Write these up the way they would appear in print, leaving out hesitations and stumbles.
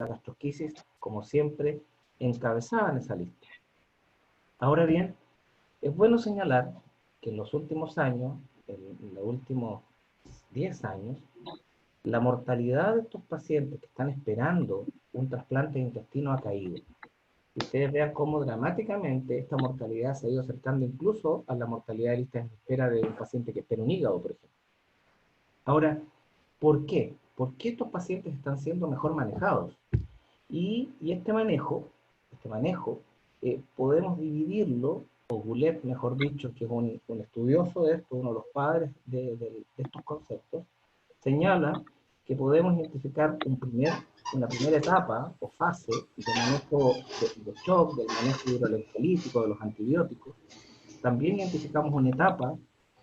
gastrosquisis, como siempre, encabezaban esa lista. Ahora bien, es bueno señalar que en los últimos años, en los últimos 10 años, la mortalidad de estos pacientes que están esperando un trasplante de intestino ha caído. Y ustedes vean cómo dramáticamente esta mortalidad se ha ido acercando incluso a la mortalidad de lista de espera de un paciente que espera un hígado, por ejemplo. Ahora, ¿por qué? ¿Por qué estos pacientes están siendo mejor manejados? Y este manejo podemos dividirlo, o Goulet, mejor dicho, que es un estudioso de esto, uno de los padres de estos conceptos, señala que podemos identificar una primera etapa o fase de manejo de shock, del manejo hidroelectrolítico, de los antibióticos. También identificamos una etapa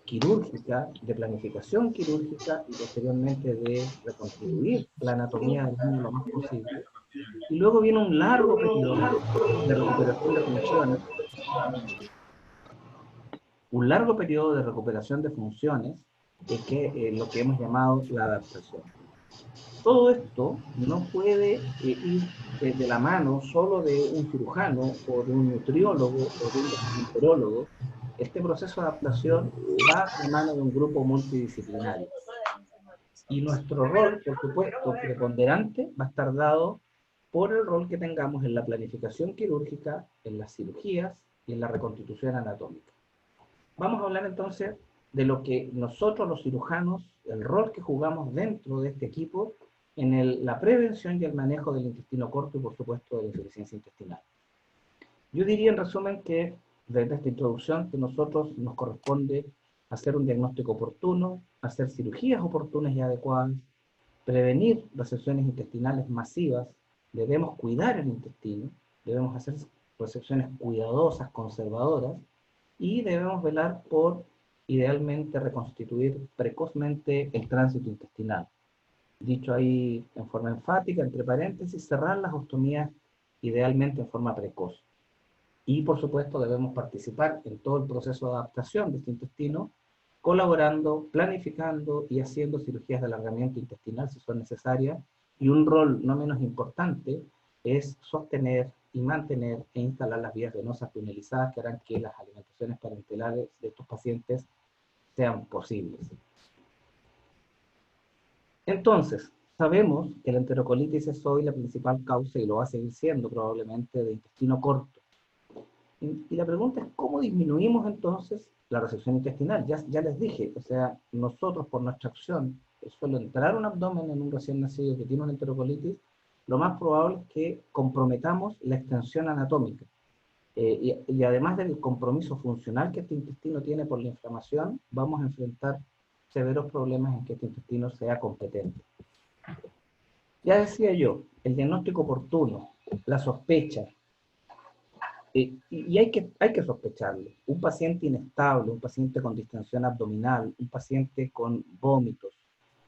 quirúrgica, de planificación quirúrgica y posteriormente de reconstituir la anatomía del niño lo más posible. Y luego viene un largo periodo de recuperación de funciones, que lo que hemos llamado la adaptación. Todo esto no puede ir de la mano solo de un cirujano o de un nutriólogo o de un gastroenterólogo. Este proceso de adaptación va de la mano de un grupo multidisciplinario. Y nuestro rol, por supuesto, preponderante, va a estar dado por el rol que tengamos en la planificación quirúrgica, en las cirugías y en la reconstitución anatómica. Vamos a hablar entonces de lo que nosotros los cirujanos, el rol que jugamos dentro de este equipo en la prevención y el manejo del intestino corto y por supuesto de la insuficiencia intestinal. Yo diría en resumen que desde esta introducción que nosotros nos corresponde hacer un diagnóstico oportuno, hacer cirugías oportunas y adecuadas, prevenir resecciones intestinales masivas, debemos cuidar el intestino, debemos hacer resecciones cuidadosas, conservadoras, y debemos velar por, idealmente, reconstituir precozmente el tránsito intestinal. Dicho ahí en forma enfática, entre paréntesis, cerrar las ostomías idealmente en forma precoz. Y, por supuesto, debemos participar en todo el proceso de adaptación de este intestino, colaborando, planificando y haciendo cirugías de alargamiento intestinal si son necesarias. Y un rol no menos importante es sostener y mantener e instalar las vías venosas tunelizadas que harán que las alimentaciones parentelares de estos pacientes sean posibles. Entonces, sabemos que la enterocolitis es hoy la principal causa, y lo va a seguir siendo probablemente, de intestino corto. Y la pregunta es, ¿cómo disminuimos entonces la resección intestinal? Ya les dije, o sea, nosotros por nuestra acción, suelo entrar un abdomen en un recién nacido que tiene una enterocolitis, lo más probable es que comprometamos la extensión anatómica. Y además del compromiso funcional que este intestino tiene por la inflamación, vamos a enfrentar severos problemas en que este intestino sea competente. Ya decía yo, el diagnóstico oportuno, la sospecha, y hay que sospecharlo. Un paciente inestable, un paciente con distensión abdominal, un paciente con vómitos,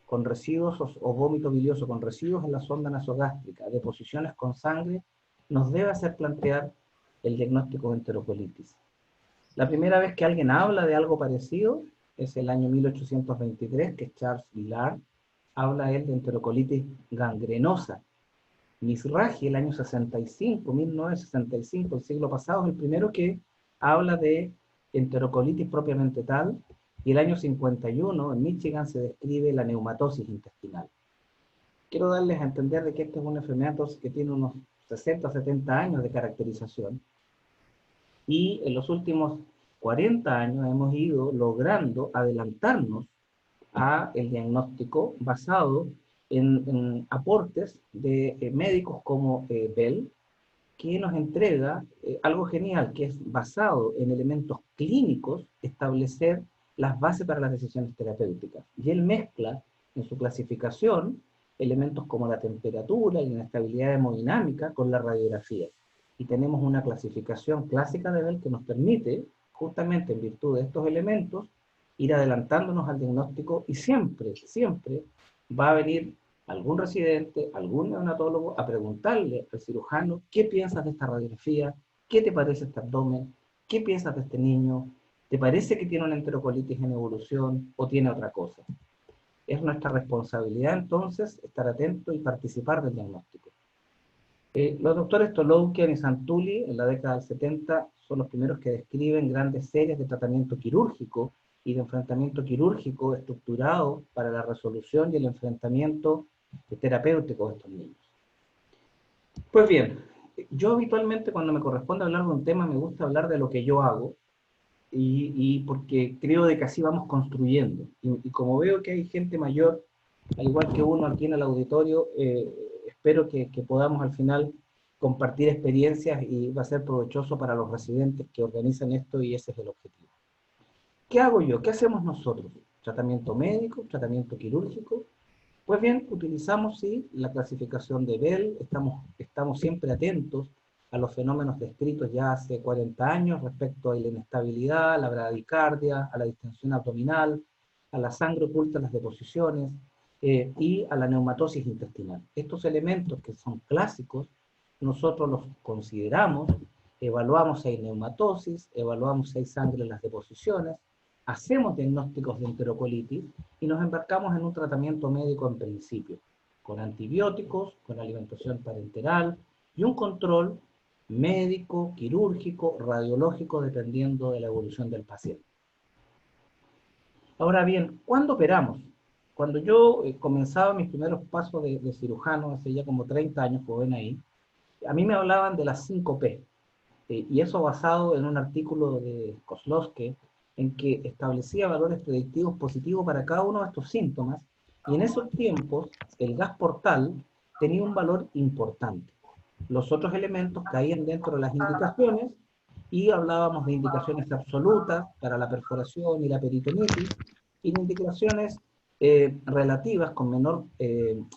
con residuos o vómito bilioso, con residuos en la sonda nasogástrica, deposiciones con sangre, nos debe hacer plantear el diagnóstico de enterocolitis. La primera vez que alguien habla de algo parecido es el año 1823, que Charles Villard habla él de enterocolitis gangrenosa. Mizrahi, el año 65, 1965, el siglo pasado, es el primero que habla de enterocolitis propiamente tal, y el año 51, en Michigan, se describe la neumatosis intestinal. Quiero darles a entender de que esta es una enfermedad que tiene unos 60 o 70 años de caracterización, y en los últimos 40 años hemos ido logrando adelantarnos a el diagnóstico basado en aportes de médicos como Bell, que nos entrega algo genial, que es basado en elementos clínicos, establecer las bases para las decisiones terapéuticas. Y él mezcla en su clasificación elementos como la temperatura y la inestabilidad hemodinámica con la radiografía. Y tenemos una clasificación clásica de Bell que nos permite, justamente en virtud de estos elementos, ir adelantándonos al diagnóstico, y siempre, siempre va a venir algún residente, algún neonatólogo a preguntarle al cirujano: ¿qué piensas de esta radiografía? ¿Qué te parece este abdomen? ¿Qué piensas de este niño? ¿Te parece que tiene una enterocolitis en evolución o tiene otra cosa? Es nuestra responsabilidad entonces estar atento y participar del diagnóstico. Los doctores Toloukian y Santulli en la década del 70 son los primeros que describen grandes series de tratamiento quirúrgico y de enfrentamiento quirúrgico estructurado para la resolución y el enfrentamiento terapéutico de estos niños. Pues bien, yo habitualmente cuando me corresponde hablar de un tema me gusta hablar de lo que yo hago y porque creo de que así vamos construyendo. Y como veo que hay gente mayor, al igual que uno aquí en el auditorio, espero que podamos al final compartir experiencias y va a ser provechoso para los residentes que organizan esto y ese es el objetivo. ¿Qué hago yo? ¿Qué hacemos nosotros? ¿Tratamiento médico? ¿Tratamiento quirúrgico? Pues bien, utilizamos sí la clasificación de Bell, estamos siempre atentos a los fenómenos descritos ya hace 40 años respecto a la inestabilidad, a la bradicardia, a la distensión abdominal, a la sangre oculta en las deposiciones y a la neumatosis intestinal. Estos elementos que son clásicos, nosotros los consideramos, evaluamos si hay neumatosis, evaluamos si hay sangre en las deposiciones, hacemos diagnósticos de enterocolitis y nos embarcamos en un tratamiento médico en principio, con antibióticos, con alimentación parenteral y un control médico, quirúrgico, radiológico, dependiendo de la evolución del paciente. Ahora bien, ¿cuándo operamos? Cuando yo comenzaba mis primeros pasos de cirujano, hace ya como 30 años, joven ahí, a mí me hablaban de las 5P, y eso basado en un artículo de Kozlowski, en que establecía valores predictivos positivos para cada uno de estos síntomas, y en esos tiempos el gas portal tenía un valor importante. Los otros elementos caían dentro de las indicaciones, y hablábamos de indicaciones absolutas para la perforación y la peritonitis, y de indicaciones relativas con menor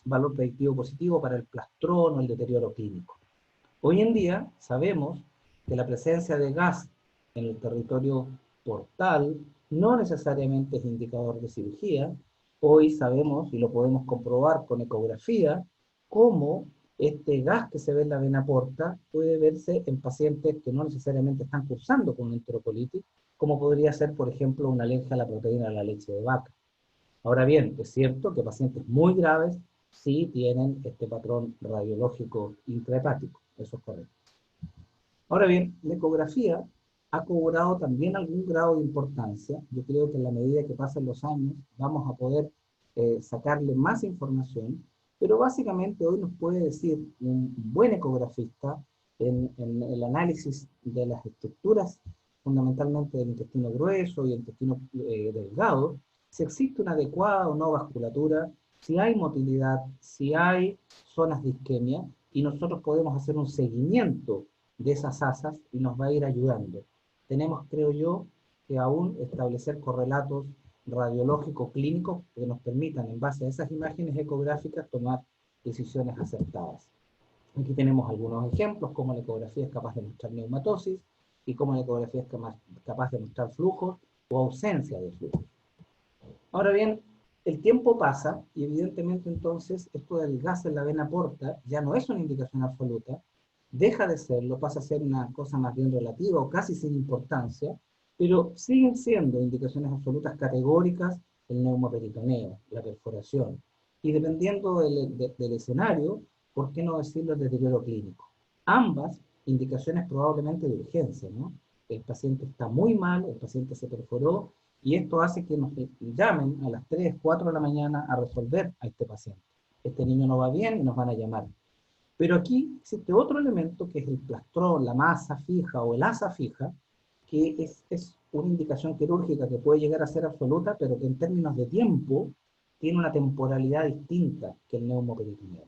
valor predictivo positivo para el plastrón o el deterioro clínico. Hoy en día sabemos que la presencia de gas en el territorio portal no necesariamente es indicador de cirugía. Hoy sabemos, y lo podemos comprobar con ecografía, cómo este gas que se ve en la vena porta puede verse en pacientes que no necesariamente están cursando con una enterocolitis, como podría ser, por ejemplo, una alergia a la proteína de la leche de vaca. Ahora bien, es cierto que pacientes muy graves sí tienen este patrón radiológico intrahepático, eso es correcto. Ahora bien, la ecografía ha cobrado también algún grado de importancia. Yo creo que en la medida que pasen los años vamos a poder sacarle más información, pero básicamente hoy nos puede decir un buen ecografista en el análisis de las estructuras, fundamentalmente del intestino grueso y el intestino delgado, si existe una adecuada o no vasculatura, si hay motilidad, si hay zonas de isquemia, y nosotros podemos hacer un seguimiento de esas asas y nos va a ir ayudando. Tenemos, creo yo, que aún establecer correlatos radiológicos clínicos que nos permitan, en base a esas imágenes ecográficas, tomar decisiones acertadas. Aquí tenemos algunos ejemplos, cómo la ecografía es capaz de mostrar neumatosis y cómo la ecografía es capaz de mostrar flujos o ausencia de flujos. Ahora bien, el tiempo pasa y evidentemente entonces esto del gas en la vena porta ya no es una indicación absoluta, deja de serlo, pasa a ser una cosa más bien relativa o casi sin importancia, pero siguen siendo indicaciones absolutas categóricas el neumoperitoneo, la perforación, y dependiendo del escenario, ¿por qué no decirlo el deterioro clínico? Ambas indicaciones probablemente de urgencia, ¿no? El paciente está muy mal, el paciente se perforó, y esto hace que nos llamen a las 3, 4 de la mañana a resolver a este paciente. Este niño no va bien y nos van a llamar. Pero aquí existe otro elemento que es el plastrón, la masa fija o el asa fija, que es una indicación quirúrgica que puede llegar a ser absoluta, pero que en términos de tiempo tiene una temporalidad distinta que el neumoperitoneo.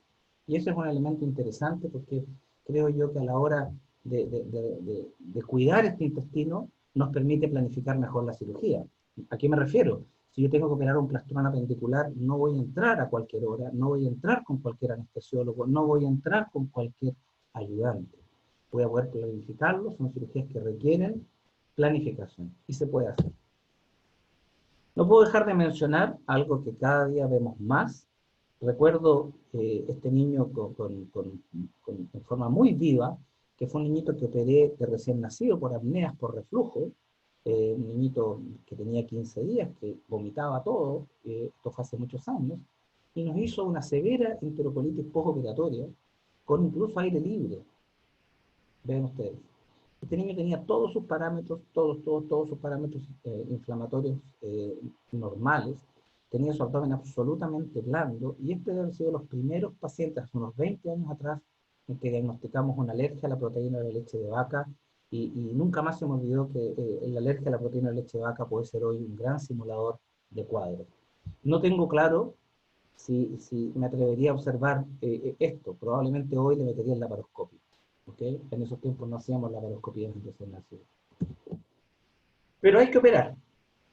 Y eso es un elemento interesante porque creo yo que a la hora de cuidar este intestino nos permite planificar mejor la cirugía. ¿A qué me refiero? Si yo tengo que operar un plastrón apendicular, no voy a entrar a cualquier hora, no voy a entrar con cualquier anestesiólogo, no voy a entrar con cualquier ayudante. Voy a poder planificarlo, son cirugías que requieren planificación y se puede hacer. No puedo dejar de mencionar algo que cada día vemos más. Recuerdo este niño en forma muy viva, que fue un niñito que operé de recién nacido por apneas, por reflujo, un niñito que tenía 15 días, que vomitaba todo, esto fue hace muchos años, y nos hizo una severa enterocolitis postoperatoria, con incluso aire libre. Ven ustedes. Este niño tenía todos sus parámetros, todos sus parámetros inflamatorios normales, tenía su abdomen absolutamente blando, y este debe haber sido los primeros pacientes, hace unos 20 años atrás, en que diagnosticamos una alergia a la proteína de leche de vaca, y nunca más se me olvidó que la alergia a la proteína de leche de vaca puede ser hoy un gran simulador de cuadros. No tengo claro si me atrevería a observar esto, probablemente hoy le metería el laparoscopio. ¿Okay? En esos tiempos no hacíamos laparoscopía en recién nacido. Pero hay que operar.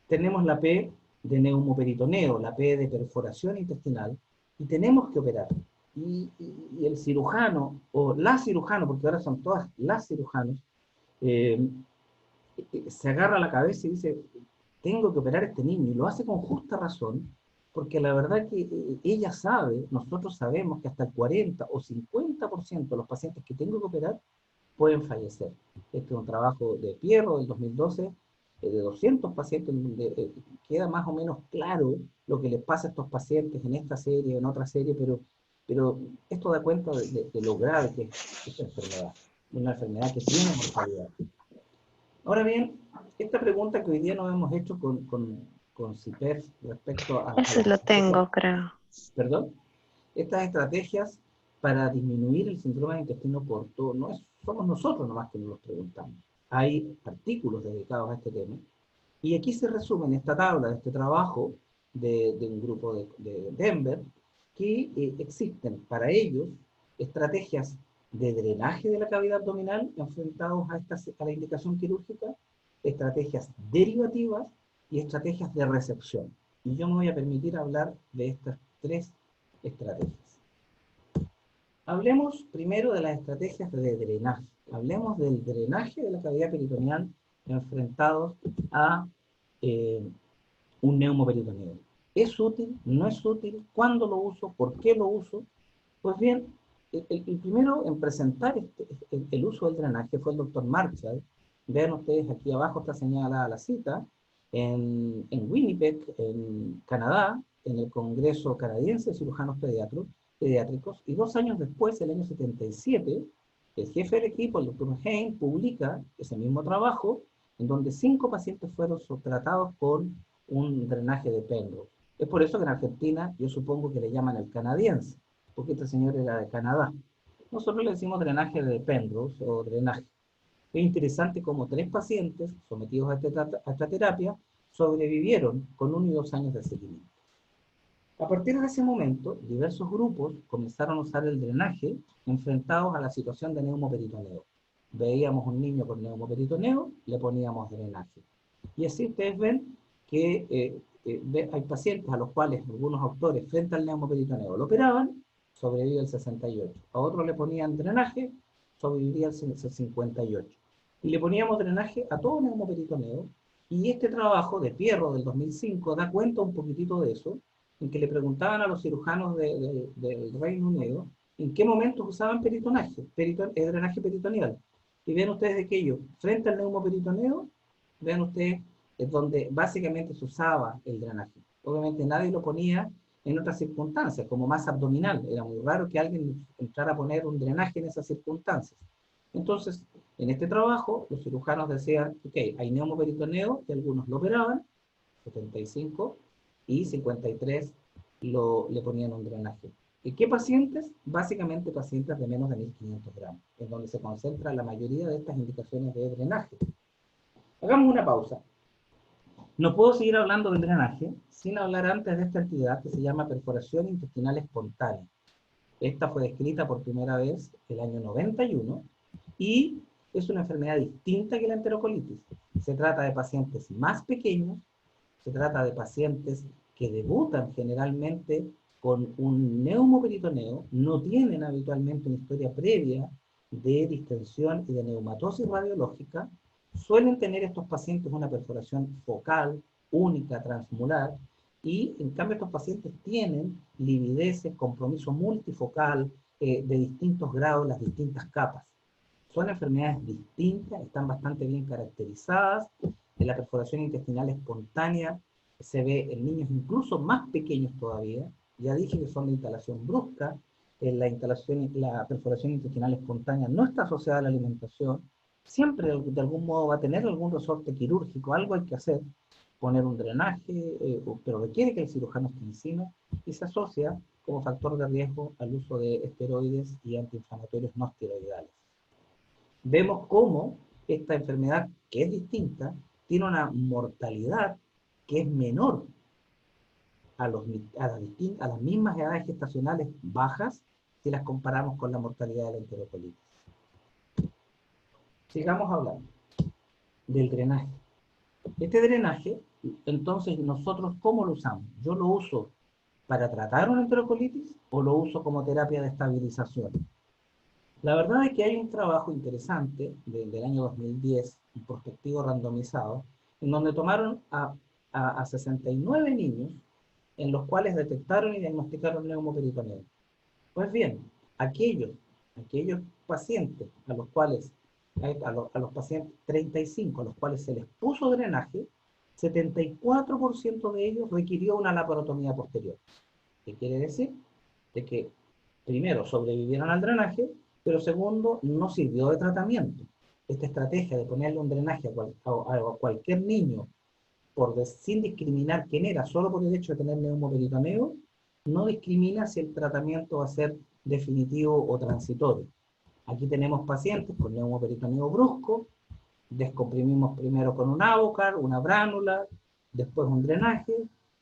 Tenemos la P de neumoperitoneo, la P de perforación intestinal, y tenemos que operar. Y el cirujano, o la cirujano, porque ahora son todas las cirujanos, se agarra la cabeza y dice, tengo que operar a este niño, y lo hace con justa razón, porque la verdad que ella sabe, nosotros sabemos que hasta el 40 o 50% de los pacientes que tengo que operar pueden fallecer. Este es un trabajo de Pierro del 2012, de 200 pacientes, donde queda más o menos claro lo que les pasa a estos pacientes en esta serie, en otra serie, pero esto da cuenta de lo grave que es esta enfermedad, una enfermedad que tiene mortalidad. Ahora bien, esta pregunta que hoy día nos hemos hecho con CIPEF respecto a Ese las lo estrategias, tengo, creo. perdón, estas estrategias para disminuir el síndrome de intestino corto, no somos nosotros nomás que nos los preguntamos. Hay artículos dedicados a este tema, y aquí se resume en esta tabla, de este trabajo de un grupo de Denver, que existen para ellos estrategias de drenaje de la cavidad abdominal enfrentados a la indicación quirúrgica, estrategias derivativas y estrategias de recepción. Y yo me voy a permitir hablar de estas tres estrategias. Hablemos primero de las estrategias de drenaje. Hablemos del drenaje de la cavidad peritoneal enfrentados a un neumoperitoneo. ¿Es útil? ¿No es útil? ¿Cuándo lo uso? ¿Por qué lo uso? Pues bien, el primero en presentar el uso del drenaje fue el doctor Marshall. Vean ustedes, aquí abajo está señalada la cita, en Winnipeg, en Canadá, en el Congreso Canadiense de Cirujanos Pediátricos, y 2 años después, el año 77, el jefe del equipo, el doctor Hein, publica ese mismo trabajo, en donde 5 pacientes fueron tratados con un drenaje de Penrose. Es por eso que en Argentina, yo supongo que le llaman el canadiense, porque este señor era de Canadá. Nosotros le decimos drenaje de Penrose o drenaje. Es interesante cómo 3 pacientes sometidos a esta terapia sobrevivieron con 1 y 2 años de seguimiento. A partir de ese momento, diversos grupos comenzaron a usar el drenaje enfrentados a la situación de neumoperitoneo. Veíamos un niño con neumoperitoneo, le poníamos drenaje. Y así ustedes ven que hay pacientes a los cuales algunos autores, frente al neumoperitoneo, lo operaban, sobrevivía el 68. A otros le ponían drenaje, sobrevivía el 58. Y le poníamos drenaje a todo neumoperitoneo, y este trabajo de Pierro del 2005 da cuenta un poquitito de eso, en que le preguntaban a los cirujanos del Reino Unido en qué momentos usaban drenaje peritoneal. Y ven ustedes de aquello, frente al neumoperitoneo, ven ustedes, es donde básicamente se usaba el drenaje. Obviamente nadie lo ponía en otras circunstancias, como masa abdominal. Era muy raro que alguien entrara a poner un drenaje en esas circunstancias. Entonces, en este trabajo, los cirujanos decían, ok, hay neumoperitoneo, que algunos lo operaban, 75, y 53 le ponían un drenaje. ¿Y qué pacientes? Básicamente pacientes de menos de 1500 gramos, en donde se concentra la mayoría de estas indicaciones de drenaje. Hagamos una pausa. No puedo seguir hablando del drenaje sin hablar antes de esta actividad que se llama perforación intestinal espontánea. Esta fue descrita por primera vez el año 91 y es una enfermedad distinta que la enterocolitis. Se trata de pacientes más pequeños, se trata de pacientes que debutan generalmente con un neumoperitoneo, no tienen habitualmente una historia previa de distensión y de neumatosis radiológica, suelen tener estos pacientes una perforación focal, única, transmural, y en cambio estos pacientes tienen livideces, compromiso multifocal, de distintos grados, las distintas capas. Son enfermedades distintas, están bastante bien caracterizadas. En la perforación intestinal espontánea se ve en niños incluso más pequeños todavía. Ya dije que son de instalación brusca, la perforación intestinal espontánea no está asociada a la alimentación, siempre de algún modo va a tener algún resorte quirúrgico, algo hay que hacer, poner un drenaje, pero requiere que el cirujano esté encima, y se asocia como factor de riesgo al uso de esteroides y antiinflamatorios no esteroidales. Vemos cómo esta enfermedad, que es distinta, tiene una mortalidad que es menor a las mismas edades gestacionales bajas si las comparamos con la mortalidad de la enterocolitis. Sigamos hablando del drenaje. Este drenaje, entonces, nosotros, ¿cómo lo usamos? Yo lo uso para tratar una enterocolitis o lo uso como terapia de estabilización. La verdad es que hay un trabajo interesante del año 2010, un prospectivo randomizado, en donde tomaron a 69 niños en los cuales detectaron y diagnosticaron neumoperitoneo. Pues bien, aquellos pacientes a los cuales, a los pacientes 35, a los cuales se les puso drenaje, 74% de ellos requirió una laparotomía posterior. ¿Qué quiere decir? De que, primero, sobrevivieron al drenaje, pero segundo, no sirvió de tratamiento. Esta estrategia de ponerle un drenaje a cualquier niño sin discriminar quién era, solo por el hecho de tener neumoperitoneo, no discrimina si el tratamiento va a ser definitivo o transitorio. Aquí tenemos pacientes con neumoperitoneo brusco, descomprimimos primero con un Avocar, una bránula, después un drenaje,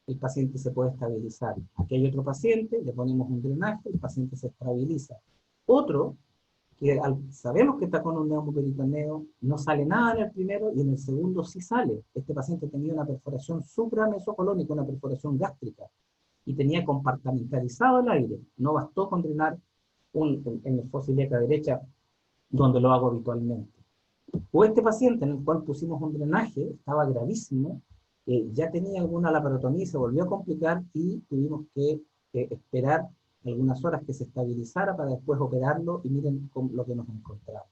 el paciente se puede estabilizar. Aquí hay otro paciente, le ponemos un drenaje, el paciente se estabiliza. Otro, que sabemos que está con un neumoperitoneo, no sale nada en el primero y en el segundo sí sale. Este paciente tenía una perforación supramesocolónica, una perforación gástrica, y tenía compartimentalizado el aire. No bastó con drenar en el fosa ilíaca derecha, donde lo hago habitualmente. O este paciente en el cual pusimos un drenaje, estaba gravísimo, ya tenía alguna laparotomía y se volvió a complicar y tuvimos que esperar algunas horas que se estabilizara para después operarlo y miren lo que nos encontramos.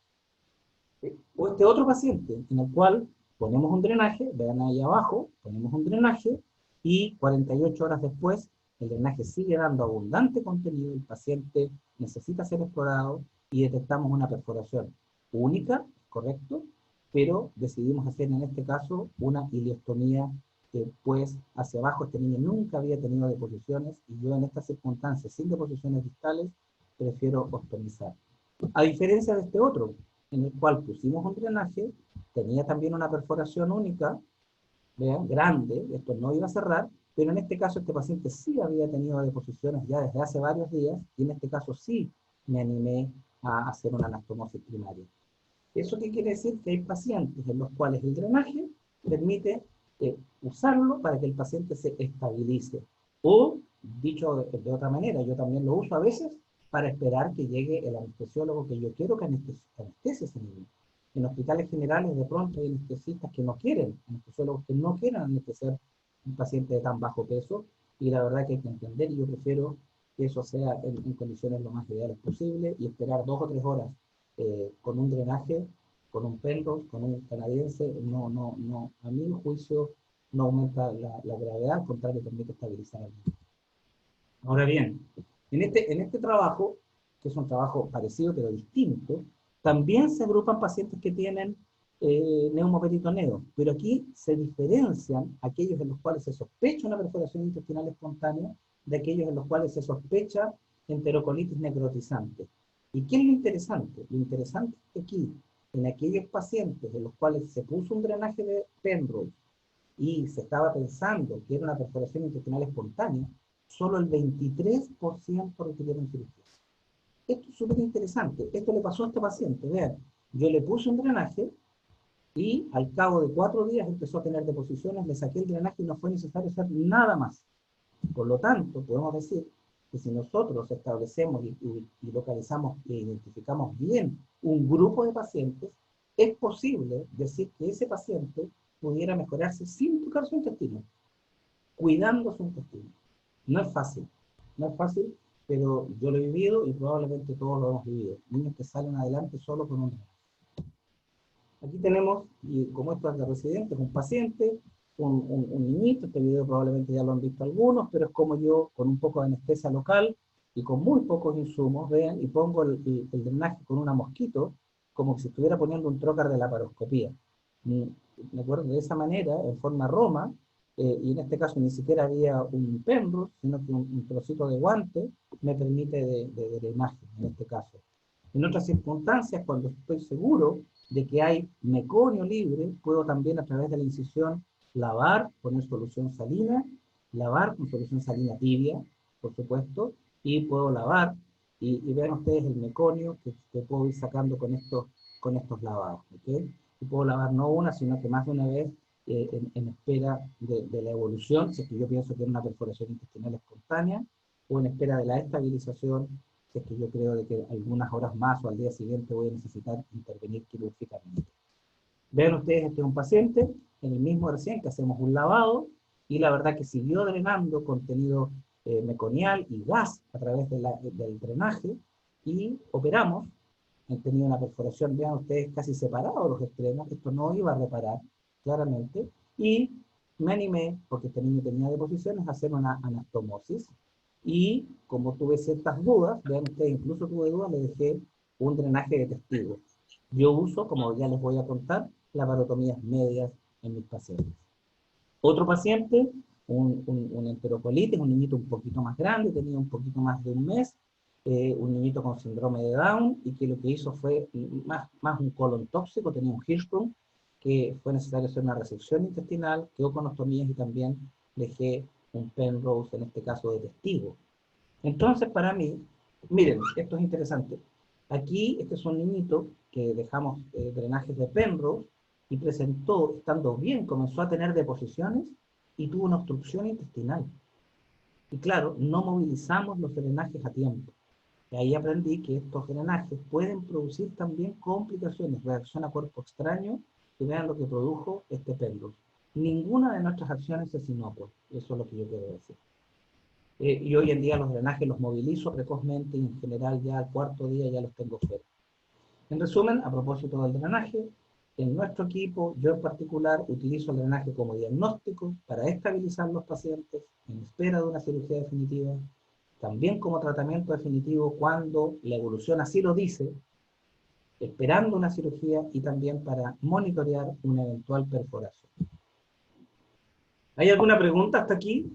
O este otro paciente en el cual ponemos un drenaje, vean ahí abajo, ponemos un drenaje y 48 horas después el drenaje sigue dando abundante contenido, el paciente necesita ser explorado y detectamos una perforación única, correcto, pero decidimos hacer en este caso una ileostomía que pues hacia abajo este niño nunca había tenido deposiciones y yo en estas circunstancias sin deposiciones distales prefiero ostomizar. A diferencia de este otro, en el cual pusimos un drenaje, tenía también una perforación única, vean, grande, esto no iba a cerrar, pero en este caso este paciente sí había tenido deposiciones ya desde hace varios días, y en este caso sí me animé a hacer una anastomosis primaria. ¿Eso qué quiere decir? Que hay pacientes en los cuales el drenaje permite usarlo para que el paciente se estabilice. O, dicho de otra manera, yo también lo uso a veces para esperar que llegue el anestesiólogo que yo quiero que anestesie ese niño. En hospitales generales de pronto hay anestesistas que no quieren, anestesiólogos que no quieren anestesiar un paciente de tan bajo peso, y la verdad que hay que entender, y yo prefiero que eso sea en condiciones lo más ideales posible y esperar 2 o 3 horas con un drenaje, con un Penrose, con un canadiense, no, a mi juicio no aumenta la gravedad, al contrario, permite estabilizar al niño. Ahora bien, en este trabajo, que es un trabajo parecido pero distinto, también se agrupan pacientes que tienen neumoperitoneo, pero aquí se diferencian aquellos en los cuales se sospecha una perforación intestinal espontánea de aquellos en los cuales se sospecha enterocolitis necrotizante. ¿Y qué es lo interesante? Lo interesante es que aquí, en aquellos pacientes en los cuales se puso un drenaje de Penrose y se estaba pensando que era una perforación intestinal espontánea, solo el 23% requirieron cirugía. Esto es súper interesante. Esto le pasó a este paciente. Vean, yo le puse un drenaje y al cabo de 4 días empezó a tener deposiciones, le saqué el drenaje y no fue necesario hacer nada más. Por lo tanto, podemos decir que si nosotros establecemos y localizamos e identificamos bien un grupo de pacientes, es posible decir que ese paciente pudiera mejorarse sin tocar su intestino, cuidando su intestino. No es fácil, no es fácil, pero yo lo he vivido y probablemente todos lo hemos vivido. Niños que salen adelante solo con un drenaje. Aquí tenemos, y como esto es de residentes, un paciente, un niñito, este video probablemente ya lo han visto algunos, pero es como yo, con un poco de anestesia local, y con muy pocos insumos, vean, y pongo el drenaje con una mosquito, como si estuviera poniendo un trocar de laparoscopía. ¿De acuerdo? De esa manera, en forma Roma, y en este caso ni siquiera había un Penrose, sino que un trocito de guante me permite de drenaje, en este caso. En otras circunstancias, cuando estoy seguro de que hay meconio libre, puedo también a través de la incisión lavar, poner solución salina, lavar con solución salina tibia, por supuesto, y puedo lavar, y vean ustedes el meconio que puedo ir sacando con estos lavados, ¿ok? Y puedo lavar no una, sino que más de una vez en espera de la evolución, si es que yo pienso que es una perforación intestinal espontánea, o en espera de la estabilización, si es que yo creo de que algunas horas más o al día siguiente voy a necesitar intervenir quirúrgicamente. Vean ustedes, este es un paciente, en el mismo recién que hacemos un lavado, y la verdad que siguió drenando contenido meconial y gas a través del drenaje, y operamos. Han tenido una perforación, vean ustedes, casi separados los extremos, esto no iba a reparar, claramente, y me animé, porque este niño tenía deposiciones, a hacer una anastomosis, y como tuve ciertas dudas, vean ustedes, incluso tuve dudas, le dejé un drenaje de testigo. Yo uso, como ya les voy a contar, laparotomías medias en mis pacientes. Otro paciente, un enterocolitis, un niñito un poquito más grande, tenía un poquito más de un mes, un niñito con síndrome de Down, y que lo que hizo fue más un colon tóxico, tenía un Hirschsprung, que fue necesario hacer una resección intestinal, quedó con ostomías, y también dejé un Penrose, en este caso de testigo. Entonces, para mí, miren, esto es interesante. Aquí, este es un niñito que dejamos drenajes de Penrose, y presentó, estando bien, comenzó a tener deposiciones y tuvo una obstrucción intestinal. Y claro, no movilizamos los drenajes a tiempo. Y ahí aprendí que estos drenajes pueden producir también complicaciones, reacción a cuerpo extraño, y vean lo que produjo este Penrose. Ninguna de nuestras acciones es inocua, eso es lo que yo quiero decir. Y hoy en día los drenajes los movilizo precozmente, y en general ya al cuarto día ya los tengo fuera. En resumen, a propósito del drenaje, en nuestro equipo, yo en particular, utilizo el drenaje como diagnóstico para estabilizar los pacientes en espera de una cirugía definitiva, también como tratamiento definitivo cuando la evolución así lo dice, esperando una cirugía, y también para monitorear una eventual perforación. ¿Hay alguna pregunta hasta aquí?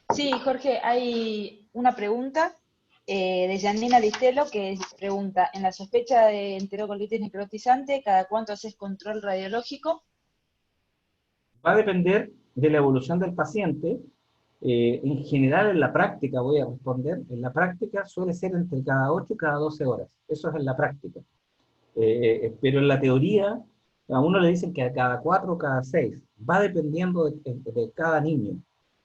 Sí, Jorge, hay una pregunta de Janina Listelo que pregunta, en la sospecha de enterocolitis necrotizante, ¿cada cuánto haces control radiológico? Va a depender de la evolución del paciente. En general, en la práctica, voy a responder, en la práctica suele ser entre cada 8 y cada 12 horas. Eso es en la práctica. Pero en la teoría, a uno le dicen que a cada 4 o cada 6. Va dependiendo de cada niño.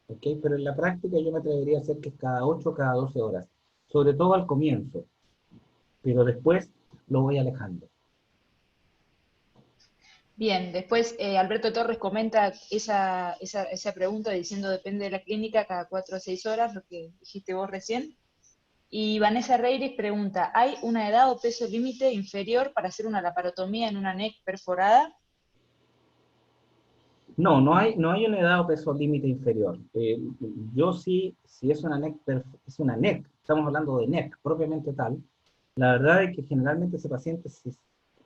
¿Okay? Pero en la práctica yo me atrevería a decir que es cada 8 o cada 12 horas. Sobre todo al comienzo. Pero después lo voy alejando. Bien, después Alberto Torres comenta esa pregunta diciendo depende de la clínica, cada 4 o 6 horas, lo que dijiste vos recién. Y Vanessa Reiris pregunta, ¿hay una edad o peso límite inferior para hacer una laparotomía en una NEC perforada? No, no hay una edad o peso límite inferior. Yo sí, si es una NEC, es una NEC, estamos hablando de NEC propiamente tal, la verdad es que generalmente ese paciente, si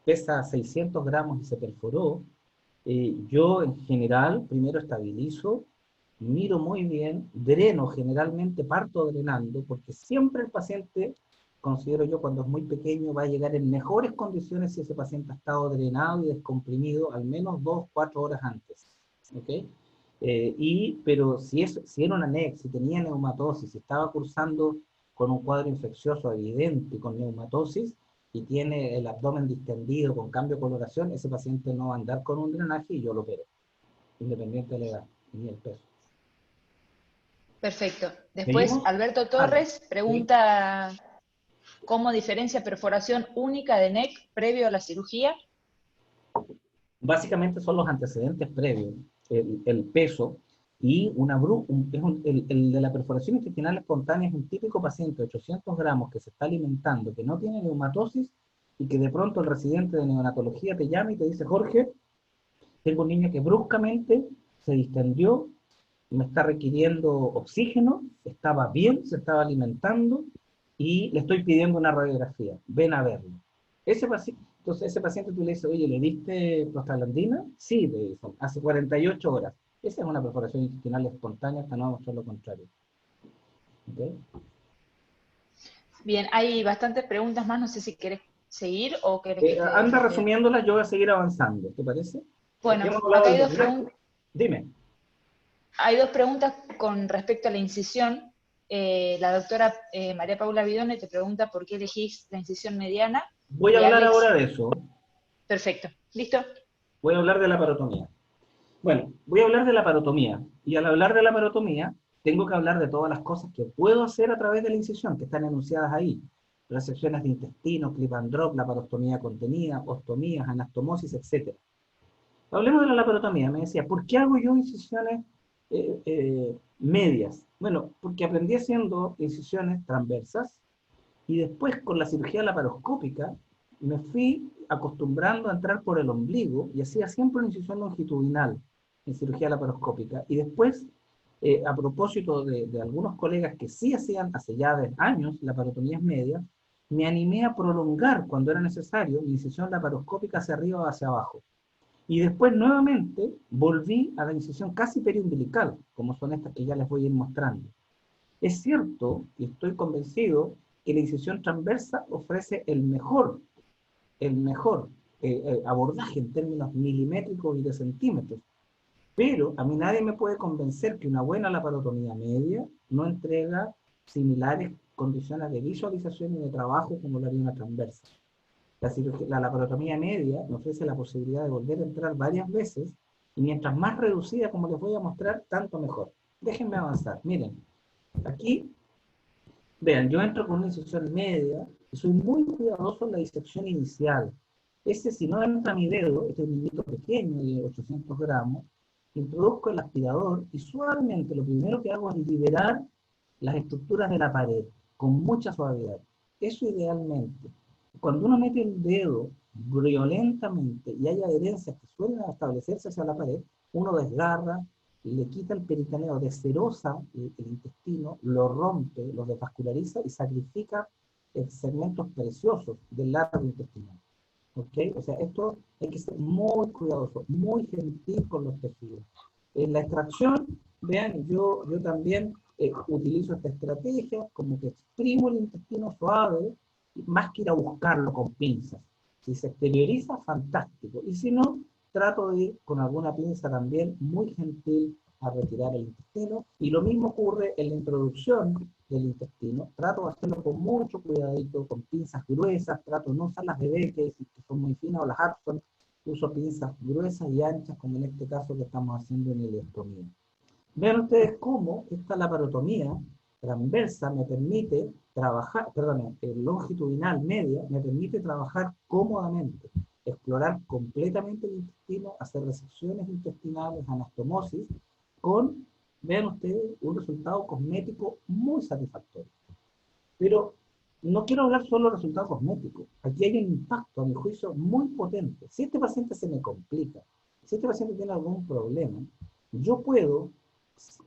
pesa 600 gramos y se perforó, yo en general primero estabilizo, miro muy bien, dreno, generalmente parto drenando, porque siempre el paciente, considero yo, cuando es muy pequeño, va a llegar en mejores condiciones si ese paciente ha estado drenado y descomprimido al menos 2 o 4 horas antes. ¿Okay? Pero si era una NEC, si tenía neumatosis, si estaba cursando con un cuadro infeccioso evidente con neumatosis, y tiene el abdomen distendido con cambio de coloración, ese paciente no va a andar con un drenaje y yo lo opero, independiente de la edad y el peso. Perfecto. Después ¿Seguimos? Alberto Vale. Torres ¿Sí? pregunta, ¿cómo diferencia perforación única de NEC previo a la cirugía? Básicamente son los antecedentes previos, el peso, y el de la perforación intestinal espontánea es un típico paciente de 800 gramos que se está alimentando, que no tiene neumatosis, y que de pronto el residente de neonatología te llama y te dice: Jorge, tengo un niño que bruscamente se distendió, me está requiriendo oxígeno, estaba bien, se estaba alimentando, y le estoy pidiendo una radiografía, ven a verlo. Entonces ese paciente tú le dices, oye, ¿le diste prostaglandina? Sí, le dicen, hace 48 horas. Esa es una perforación intestinal espontánea, hasta no demostrar lo contrario. ¿Okay? Bien, hay bastantes preguntas más, no sé si querés seguir o querés que Anda te... resumiéndolas, yo voy a seguir avanzando, ¿te parece? Bueno, Hemos hablado acá del diagnóstico. Dime. hay dos preguntas con respecto a la incisión. La doctora María Paula Vidone te pregunta por qué elegís la incisión mediana, Voy a y hablar Alex, ahora de eso. perfecto, ¿listo? Voy a hablar de la parotomía. Bueno, voy a hablar de la parotomía. Y al hablar de la parotomía, tengo que hablar de todas las cosas que puedo hacer a través de la incisión, que están enunciadas ahí. Resecciones de intestino, clip and drop, laparostomía contenida, ostomías, anastomosis, etc. Hablemos de la laparotomía. Me decía, ¿por qué hago yo incisiones medias? Bueno, porque aprendí haciendo incisiones transversas, y después con la cirugía laparoscópica me fui acostumbrando a entrar por el ombligo y hacía siempre una incisión longitudinal en cirugía laparoscópica. Y después, a propósito de algunos colegas que sí hacían hace ya años laparotomías medias, me animé a prolongar cuando era necesario mi incisión laparoscópica hacia arriba o hacia abajo. Y después nuevamente volví a la incisión casi periumbilical, como son estas que ya les voy a ir mostrando. Es cierto, y estoy convencido, que la incisión transversa ofrece el mejor abordaje en términos milimétricos y de centímetros. Pero a mí nadie me puede convencer que una buena laparotomía media no entrega similares condiciones de visualización y de trabajo como lo haría una transversa. La laparotomía media me ofrece la posibilidad de volver a entrar varias veces, y mientras más reducida, como les voy a mostrar, tanto mejor. Déjenme avanzar. Miren, aquí, vean, yo entro con una incisión media y soy muy cuidadoso en la disección inicial. Si no entra mi dedo, este es un hilito pequeño de 800 gramos, introduzco el aspirador y suavemente lo primero que hago es liberar las estructuras de la pared con mucha suavidad. Eso idealmente. Cuando uno mete el dedo violentamente y hay adherencias que suelen establecerse hacia la pared, uno desgarra, le quita el peritoneo, descerosa el intestino, lo rompe, lo desvasculariza y sacrifica segmentos preciosos del largo intestinal. ¿Okay? O sea, esto hay que ser muy cuidadoso, muy gentil con los tejidos. En la extracción, vean, yo también utilizo esta estrategia, como que exprimo el intestino suave, más que ir a buscarlo con pinzas. Si se exterioriza, fantástico. Y si no, trato de ir con alguna pinza también muy gentil a retirar el intestino. Y lo mismo ocurre en la introducción del intestino. Trato de hacerlo con mucho cuidadito, con pinzas gruesas. Trato de no usar las de Beckett, que son muy finas, o las Hudson. Uso pinzas gruesas y anchas, como en este caso que estamos haciendo en ileostomía. Vean ustedes cómo esta laparotomía transversa me permite trabajar, perdón, longitudinal media, me permite trabajar cómodamente, explorar completamente el intestino, hacer resecciones intestinales, anastomosis, con, vean ustedes, un resultado cosmético muy satisfactorio. Pero no quiero hablar solo de resultados cosméticos. Aquí hay un impacto, a mi juicio, muy potente. Si este paciente se me complica, si este paciente tiene algún problema, yo puedo,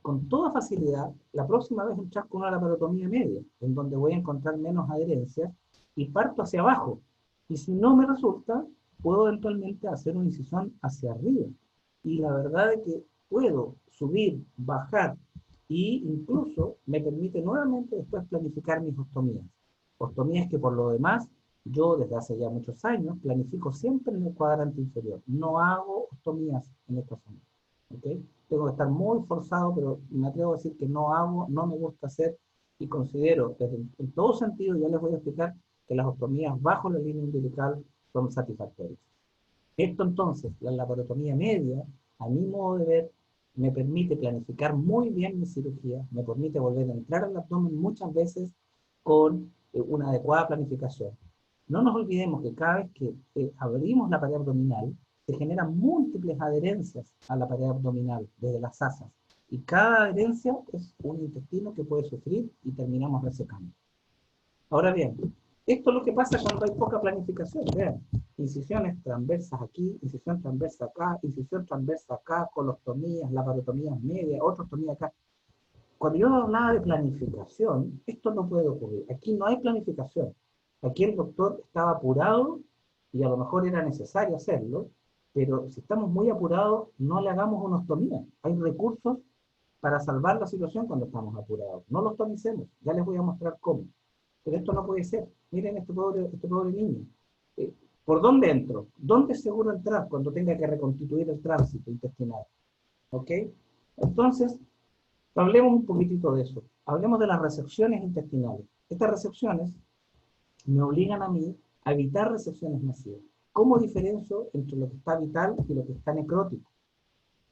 con toda facilidad, la próxima vez entrar con una laparotomía media, en donde voy a encontrar menos adherencias, y parto hacia abajo. Y si no me resulta, puedo eventualmente hacer una incisión hacia arriba. Y la verdad es que puedo subir, bajar, y incluso me permite nuevamente después planificar mis ostomías. Ostomías que por lo demás, yo desde hace ya muchos años planifico siempre en el cuadrante inferior. No hago ostomías en esta zona. ¿Okay? Tengo que estar muy forzado, pero me atrevo a decir que no hago, no me gusta hacer, y considero que en todo sentido, ya les voy a explicar, que las ostomías bajo la línea umbilical son satisfactorias. Esto entonces, la laparotomía media, a mi modo de ver, me permite planificar muy bien mi cirugía, me permite volver a entrar al abdomen muchas veces con una adecuada planificación. No nos olvidemos que cada vez que abrimos la pared abdominal, se generan múltiples adherencias a la pared abdominal desde las asas. Y cada adherencia es un intestino que puede sufrir y terminamos resecando. Ahora bien, esto es lo que pasa cuando hay poca planificación. Vean, incisiones transversas aquí, incisión transversa acá, incisión transversa acá, colostomías, laparotomías medias, otra ostomía acá. Cuando yo hablaba de planificación, esto no puede ocurrir. Aquí no hay planificación. Aquí el doctor estaba apurado y a lo mejor era necesario hacerlo, pero si estamos muy apurados, no le hagamos una ostomía. Hay recursos para salvar la situación cuando estamos apurados. No lo ostomicemos, ya les voy a mostrar cómo. Pero esto no puede ser. Miren este pobre niño. Eh, ¿Por dónde entro? ¿Dónde es seguro entrar cuando tenga que reconstituir el tránsito intestinal? ¿Ok? Entonces, hablemos un poquitito de eso. Hablemos de las resecciones intestinales. Estas resecciones me obligan a mí a evitar resecciones masivas. ¿Cómo diferencio entre lo que está vital y lo que está necrótico?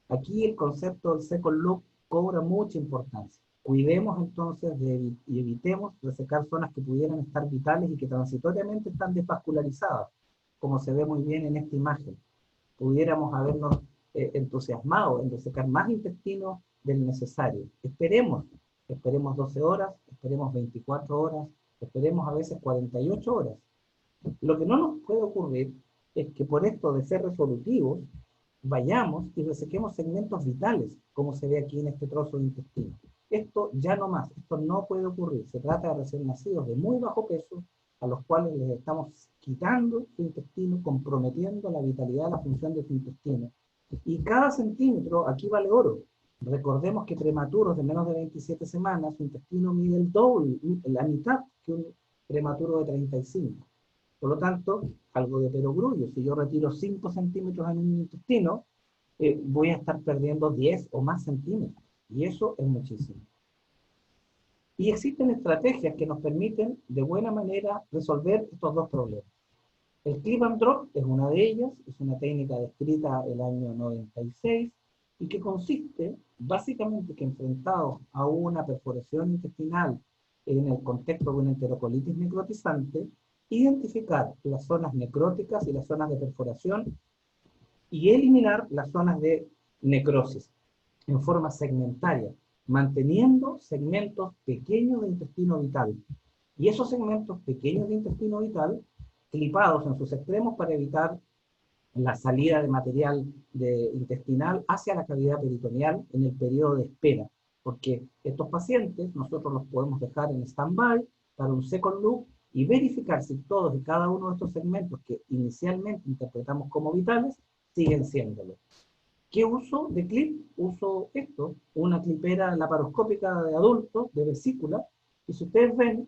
Aquí el concepto del second look cobra mucha importancia. Cuidemos entonces y evitemos resecar zonas que pudieran estar vitales y que transitoriamente están desvascularizadas, como se ve muy bien en esta imagen. Pudiéramos habernos entusiasmado en resecar más intestino del necesario. Esperemos 12 horas, esperemos 24 horas, esperemos a veces 48 horas. Lo que no nos puede ocurrir es que por esto de ser resolutivos, vayamos y resequemos segmentos vitales, como se ve aquí en este trozo de intestino. Esto ya no más, esto no puede ocurrir. Se trata de recién nacidos de muy bajo peso, a los cuales les estamos quitando su intestino, comprometiendo la vitalidad, la función de su intestino. Y cada centímetro, aquí vale oro. Recordemos que prematuros de menos de 27 semanas, su intestino mide el doble, la mitad que un prematuro de 35. Por lo tanto, algo de perogrullo. Si yo retiro 5 centímetros en un intestino, voy a estar perdiendo 10 o más centímetros. Y eso es muchísimo. Y existen estrategias que nos permiten de buena manera resolver estos dos problemas. El clip and drop es una de ellas, es una técnica descrita el año 96 y que consiste básicamente que enfrentados a una perforación intestinal en el contexto de una enterocolitis necrotizante, identificar las zonas necróticas y las zonas de perforación y eliminar las zonas de necrosis en forma segmentaria, manteniendo segmentos pequeños de intestino vital. Y esos segmentos pequeños de intestino vital, clipados en sus extremos para evitar la salida de material intestinal hacia la cavidad peritoneal en el periodo de espera, porque estos pacientes nosotros los podemos dejar en stand-by para un second look y verificar si todos y cada uno de estos segmentos que inicialmente interpretamos como vitales siguen siéndolo. ¿Qué uso de clip? Uso esto, una clipera laparoscópica de adultos, de vesícula, y si ustedes ven,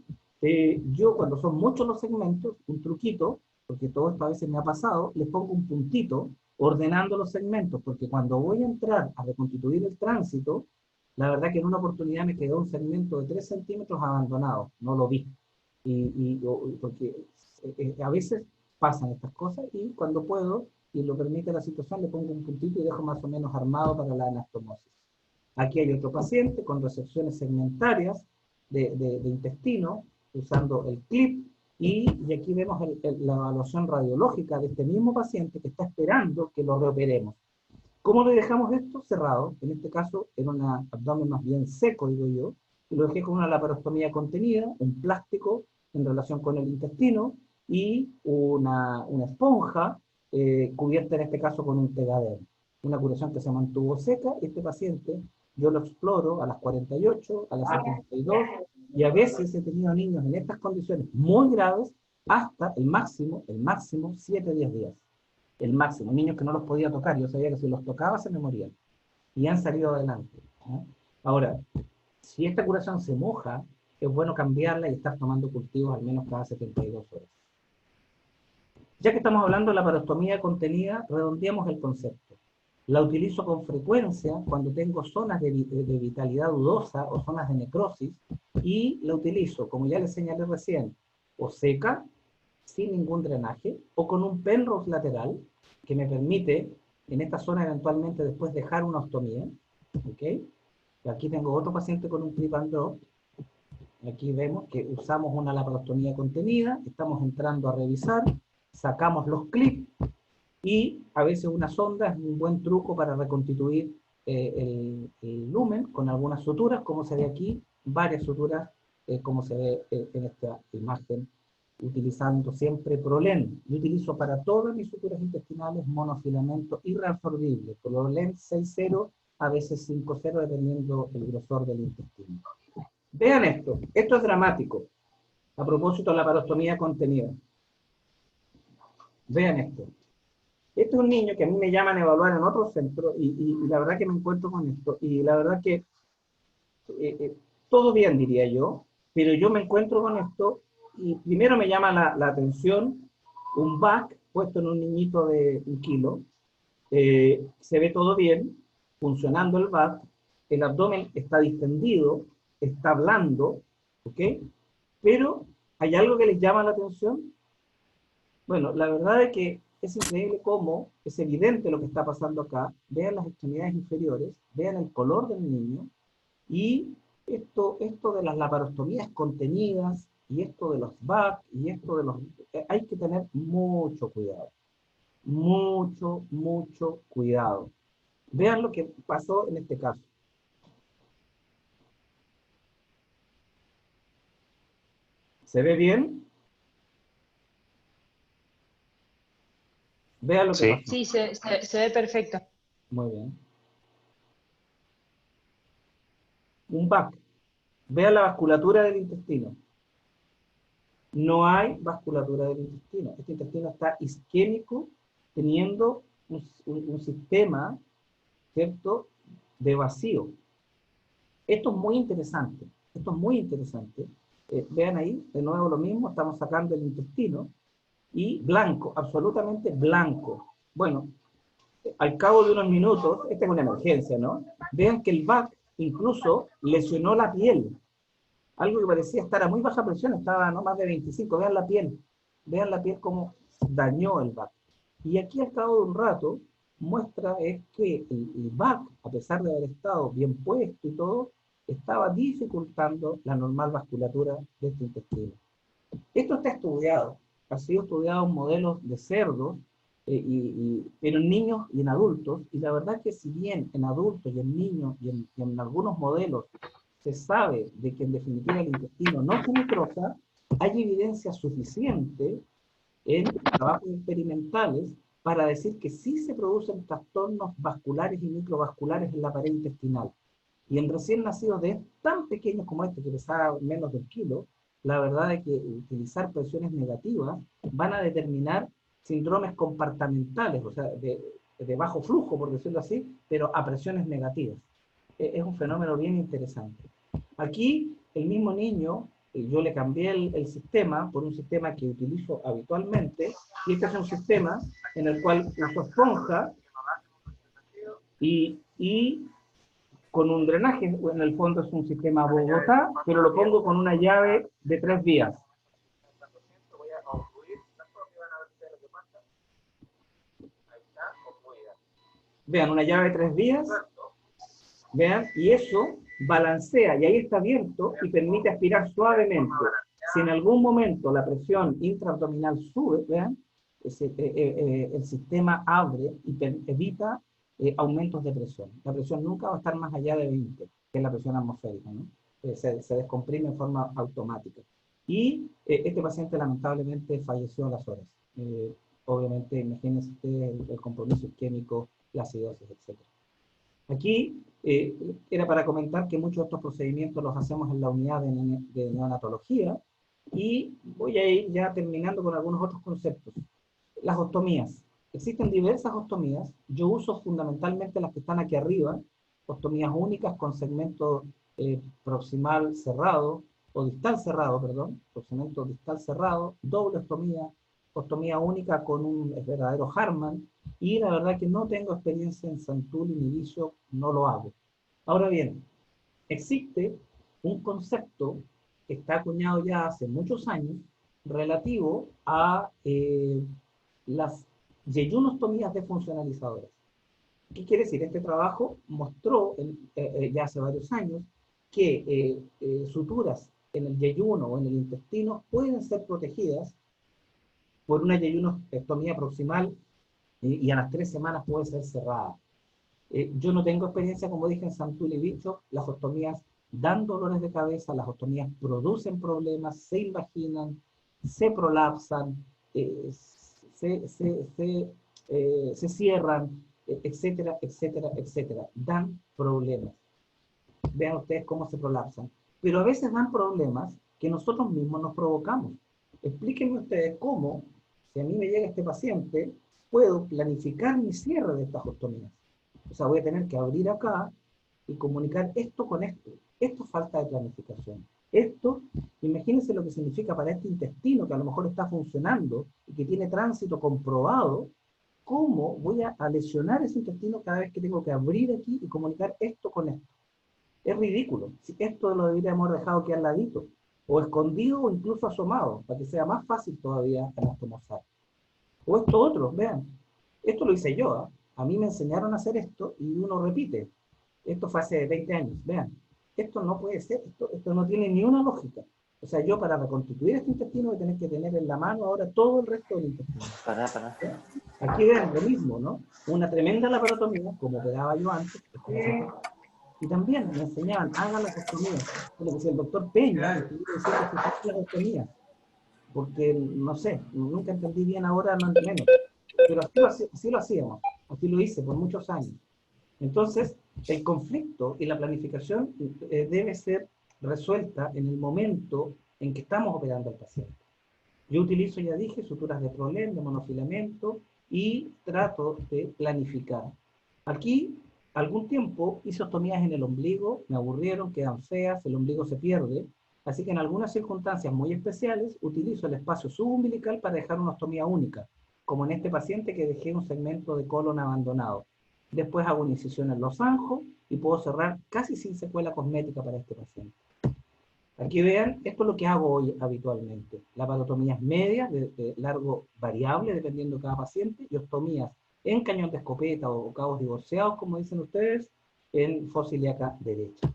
yo cuando son muchos los segmentos, un truquito, porque todo esto a veces me ha pasado, les pongo un puntito ordenando los segmentos, porque cuando voy a entrar a reconstituir el tránsito, la verdad que en una oportunidad me quedó un segmento de 3 centímetros abandonado, no lo vi, porque a veces pasan estas cosas y cuando puedo, y lo permite la situación, le pongo un puntito y dejo más o menos armado para la anastomosis. Aquí hay otro paciente con resecciones segmentarias de intestino, usando el clip, y aquí vemos la evaluación radiológica de este mismo paciente que está esperando que lo reoperemos. ¿Cómo le dejamos esto? Cerrado, en este caso en un abdomen más bien seco, digo yo, y lo dejé con una laparostomía contenida, un plástico en relación con el intestino, y una esponja cubierta en este caso con un tegader. Una curación que se mantuvo seca. Este paciente yo lo exploro a las 48, a las 72, y a veces he tenido niños en estas condiciones muy graves hasta el máximo 7-10 días. El máximo, niños que no los podía tocar, yo sabía que si los tocaba se me morían, y han salido adelante. ¿No? Ahora, si esta curación se moja, es bueno cambiarla y estar tomando cultivos al menos cada 72 horas. Ya que estamos hablando de la laparostomía contenida, redondeamos el concepto. La utilizo con frecuencia cuando tengo zonas de vitalidad dudosa o zonas de necrosis, y la utilizo, como ya les señalé recién, o seca, sin ningún drenaje, o con un Penrose lateral, que me permite en esta zona eventualmente después dejar una ostomía. ¿Okay? Aquí tengo otro paciente con un clip and drop. Aquí vemos que usamos una laparostomía contenida, estamos entrando a revisar, sacamos los clips, y a veces una sonda es un buen truco para reconstituir el lumen con algunas suturas, como se ve aquí, varias suturas, como se ve en esta imagen utilizando siempre Prolen. Yo utilizo para todas mis suturas intestinales monofilamento irreabsorbible, Prolen 6,0, a veces 5,0, dependiendo del grosor del intestino. Vean esto es dramático, a propósito de la laparostomía contenida. Vean esto. Este es un niño que a mí me llaman a evaluar en otro centro y la verdad que me encuentro con esto y la verdad que todo bien, diría yo, pero yo me encuentro con esto y primero me llama la atención un VAC puesto en un niñito de 1 kilo, se ve todo bien, funcionando el VAC, el abdomen está distendido, está blando, ¿ok? Pero hay algo que les llama la atención. Bueno, la verdad es que es increíble cómo es evidente lo que está pasando acá. Vean las extremidades inferiores, vean el color del niño, y esto de las laparostomías contenidas, y esto de los VAC, y esto de los... hay que tener mucho cuidado. Mucho, mucho cuidado. Vean lo que pasó en este caso. ¿Se ve bien? Vean lo que pasó. Sí, se ve perfecto. Muy bien. Un VAC. Vean la vasculatura del intestino. No hay vasculatura del intestino. Este intestino está isquémico, teniendo un sistema, ¿cierto?, de vacío. Esto es muy interesante. Esto es muy interesante. Vean ahí, de nuevo lo mismo, estamos sacando el intestino, y blanco, absolutamente blanco. Bueno, al cabo de unos minutos, esta es una emergencia, ¿no? Vean que el VAC incluso lesionó la piel. Algo que parecía estar a muy baja presión, estaba no más de 25. Vean la piel cómo dañó el VAC. Y aquí al cabo de un rato, muestra es que el VAC, a pesar de haber estado bien puesto y todo, estaba dificultando la normal vasculatura de este intestino. Esto está estudiado, ha sido estudiado en modelos de cerdos, pero en niños y en adultos, y la verdad que si bien en adultos y en niños y en algunos modelos se sabe de que en definitiva el intestino no se necrosa, hay evidencia suficiente en trabajos experimentales para decir que sí se producen trastornos vasculares y microvasculares en la pared intestinal. Y en recién nacidos tan pequeños como este, que pesaba menos de 1 kilo, la verdad es que utilizar presiones negativas van a determinar síndromes compartimentales, o sea, de bajo flujo, por decirlo así, pero a presiones negativas. Es un fenómeno bien interesante. Aquí, el mismo niño, yo le cambié el sistema por un sistema que utilizo habitualmente, y este es un sistema en el cual uso esponja y con un drenaje, en el fondo es un sistema Bogotá, pero lo pongo con una llave de 3 vías. Vean, una llave de 3 vías, vean, y eso balancea, y ahí está abierto y permite aspirar suavemente. Si en algún momento la presión intraabdominal sube, vean, el sistema abre y evita aumentos de presión. La presión nunca va a estar más allá de 20, que es la presión atmosférica, ¿no? Se descomprime en forma automática. Y este paciente lamentablemente falleció a las horas. Obviamente, imagínense ustedes el compromiso isquémico, la acidosis, etc. Aquí era para comentar que muchos de estos procedimientos los hacemos en la unidad de neonatología, y voy a ir ya terminando con algunos otros conceptos. Las ostomías. Existen diversas ostomías. Yo uso fundamentalmente las que están aquí arriba, ostomías únicas con segmento proximal cerrado, o distal cerrado, perdón, segmento distal cerrado, doble ostomía única con un verdadero Hartmann, y la verdad que no tengo experiencia en Santul ni Bishop, no lo hago. Ahora bien, existe un concepto que está acuñado ya hace muchos años relativo a las yeyunostomías defuncionalizadoras. ¿Qué quiere decir? Este trabajo mostró ya hace varios años que suturas en el yeyuno o en el intestino pueden ser protegidas por una yeyunostomía proximal y a las 3 semanas puede ser cerrada. Yo no tengo experiencia, como dije, en Santul y Bishop. Las ostomías dan dolores de cabeza, las ostomías producen problemas, se invaginan, se prolapsan, se cierran, etcétera, etcétera, etcétera. Dan problemas. Vean ustedes cómo se prolapsan. Pero a veces dan problemas que nosotros mismos nos provocamos. Explíquenme ustedes cómo, si a mí me llega este paciente, puedo planificar mi cierre de estas ostomías. O sea, voy a tener que abrir acá y comunicar esto con esto. Esto es falta de planificación. Esto, imagínense lo que significa para este intestino que a lo mejor está funcionando y que tiene tránsito comprobado. ¿Cómo voy a lesionar ese intestino cada vez que tengo que abrir aquí y comunicar esto con esto? Es ridículo. Si esto lo deberíamos haber dejado aquí al ladito, o escondido o incluso asomado, para que sea más fácil todavía anastomosar. O esto otro, vean, esto lo hice yo, ¿eh? A mí me enseñaron a hacer esto y uno repite. Esto fue hace 20 años, vean. Esto no puede ser, esto no tiene ni una lógica. O sea, yo para reconstituir este intestino voy a tener que tener en la mano ahora todo el resto del intestino. Pará. Aquí vean lo mismo, ¿no? Una tremenda laparotomía, como operaba yo antes, y también me enseñaban, hagan las ostomías. Lo que decía el doctor Peña, el que yo decía que se las ostomías, porque, no sé, nunca entendí bien ahora, no menos. Pero así lo hacíamos, así lo hice por muchos años. Entonces, el conflicto y la planificación debe ser resuelta en el momento en que estamos operando al paciente. Yo utilizo, ya dije, suturas de Prolen, de monofilamento, y trato de planificar. Aquí, algún tiempo, hice ostomías en el ombligo, me aburrieron, quedan feas, el ombligo se pierde, así que en algunas circunstancias muy especiales, utilizo el espacio subumbilical para dejar una ostomía única, como en este paciente que dejé un segmento de colon abandonado. Después hago una incisión en los anjos y puedo cerrar casi sin secuela cosmética para este paciente. Aquí vean, esto es lo que hago hoy habitualmente. Laparotomías medias, de largo variable, dependiendo de cada paciente, y ostomías en cañón de escopeta o cabos divorciados, como dicen ustedes, en fosa ilíaca derecha.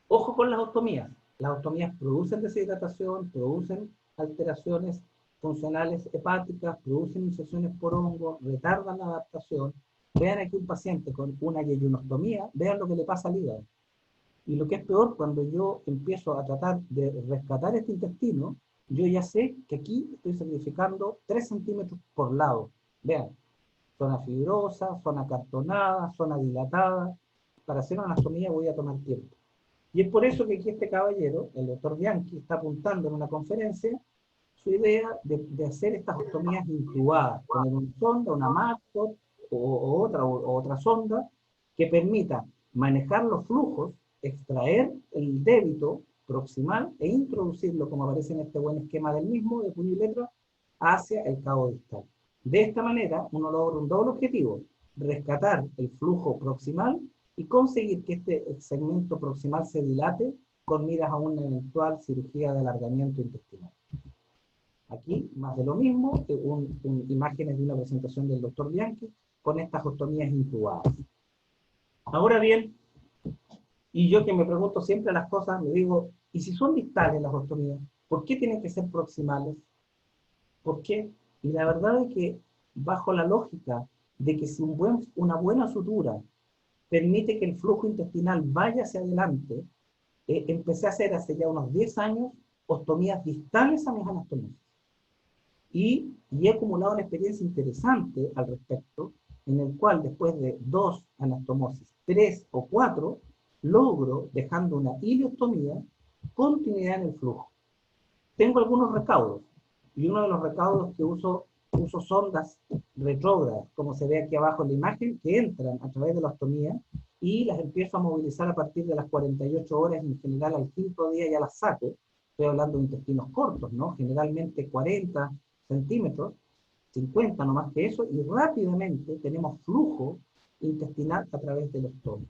Ojo con las ostomías. Las ostomías producen deshidratación, producen alteraciones funcionales hepáticas, producen inserciones por hongo, retardan la adaptación. Vean aquí un paciente con una yeyunostomía, vean lo que le pasa al hígado. Y lo que es peor, cuando yo empiezo a tratar de rescatar este intestino, yo ya sé que aquí estoy sacrificando 3 centímetros por lado. Vean, zona fibrosa, zona cartonada, zona dilatada. Para hacer una anastomía voy a tomar tiempo. Y es por eso que aquí este caballero, el doctor Bianchi, está apuntando en una conferencia su idea de hacer estas ostomías intubadas, poner una sonda, una Mascot o otra sonda que permita manejar los flujos, extraer el débito proximal e introducirlo, como aparece en este buen esquema del mismo, de puño y letra, hacia el cabo distal. De esta manera, uno logra un doble objetivo: rescatar el flujo proximal y conseguir que este segmento proximal se dilate con miras a una eventual cirugía de alargamiento intestinal. Aquí, más de lo mismo, imágenes de una presentación del doctor Bianchi con estas ostomías intubadas. Ahora bien, y yo que me pregunto siempre las cosas, me digo, ¿y si son distales las ostomías? ¿Por qué tienen que ser proximales? ¿Por qué? Y la verdad es que, bajo la lógica de que si una buena sutura permite que el flujo intestinal vaya hacia adelante, empecé a hacer hace ya unos 10 años ostomías distales a mis anastomías. Y he acumulado una experiencia interesante al respecto, en el cual después de 2 anastomosis, 3 o 4, logro, dejando una ileostomía, continuidad en el flujo. Tengo algunos recaudos, y uno de los recaudos que uso sondas retrógradas, como se ve aquí abajo en la imagen, que entran a través de la ostomía, y las empiezo a movilizar a partir de las 48 horas, en general al 5º día ya las saco. Estoy hablando de intestinos cortos, ¿no? Generalmente 40 centímetros, 50 no más que eso, y rápidamente tenemos flujo intestinal a través del ostomía.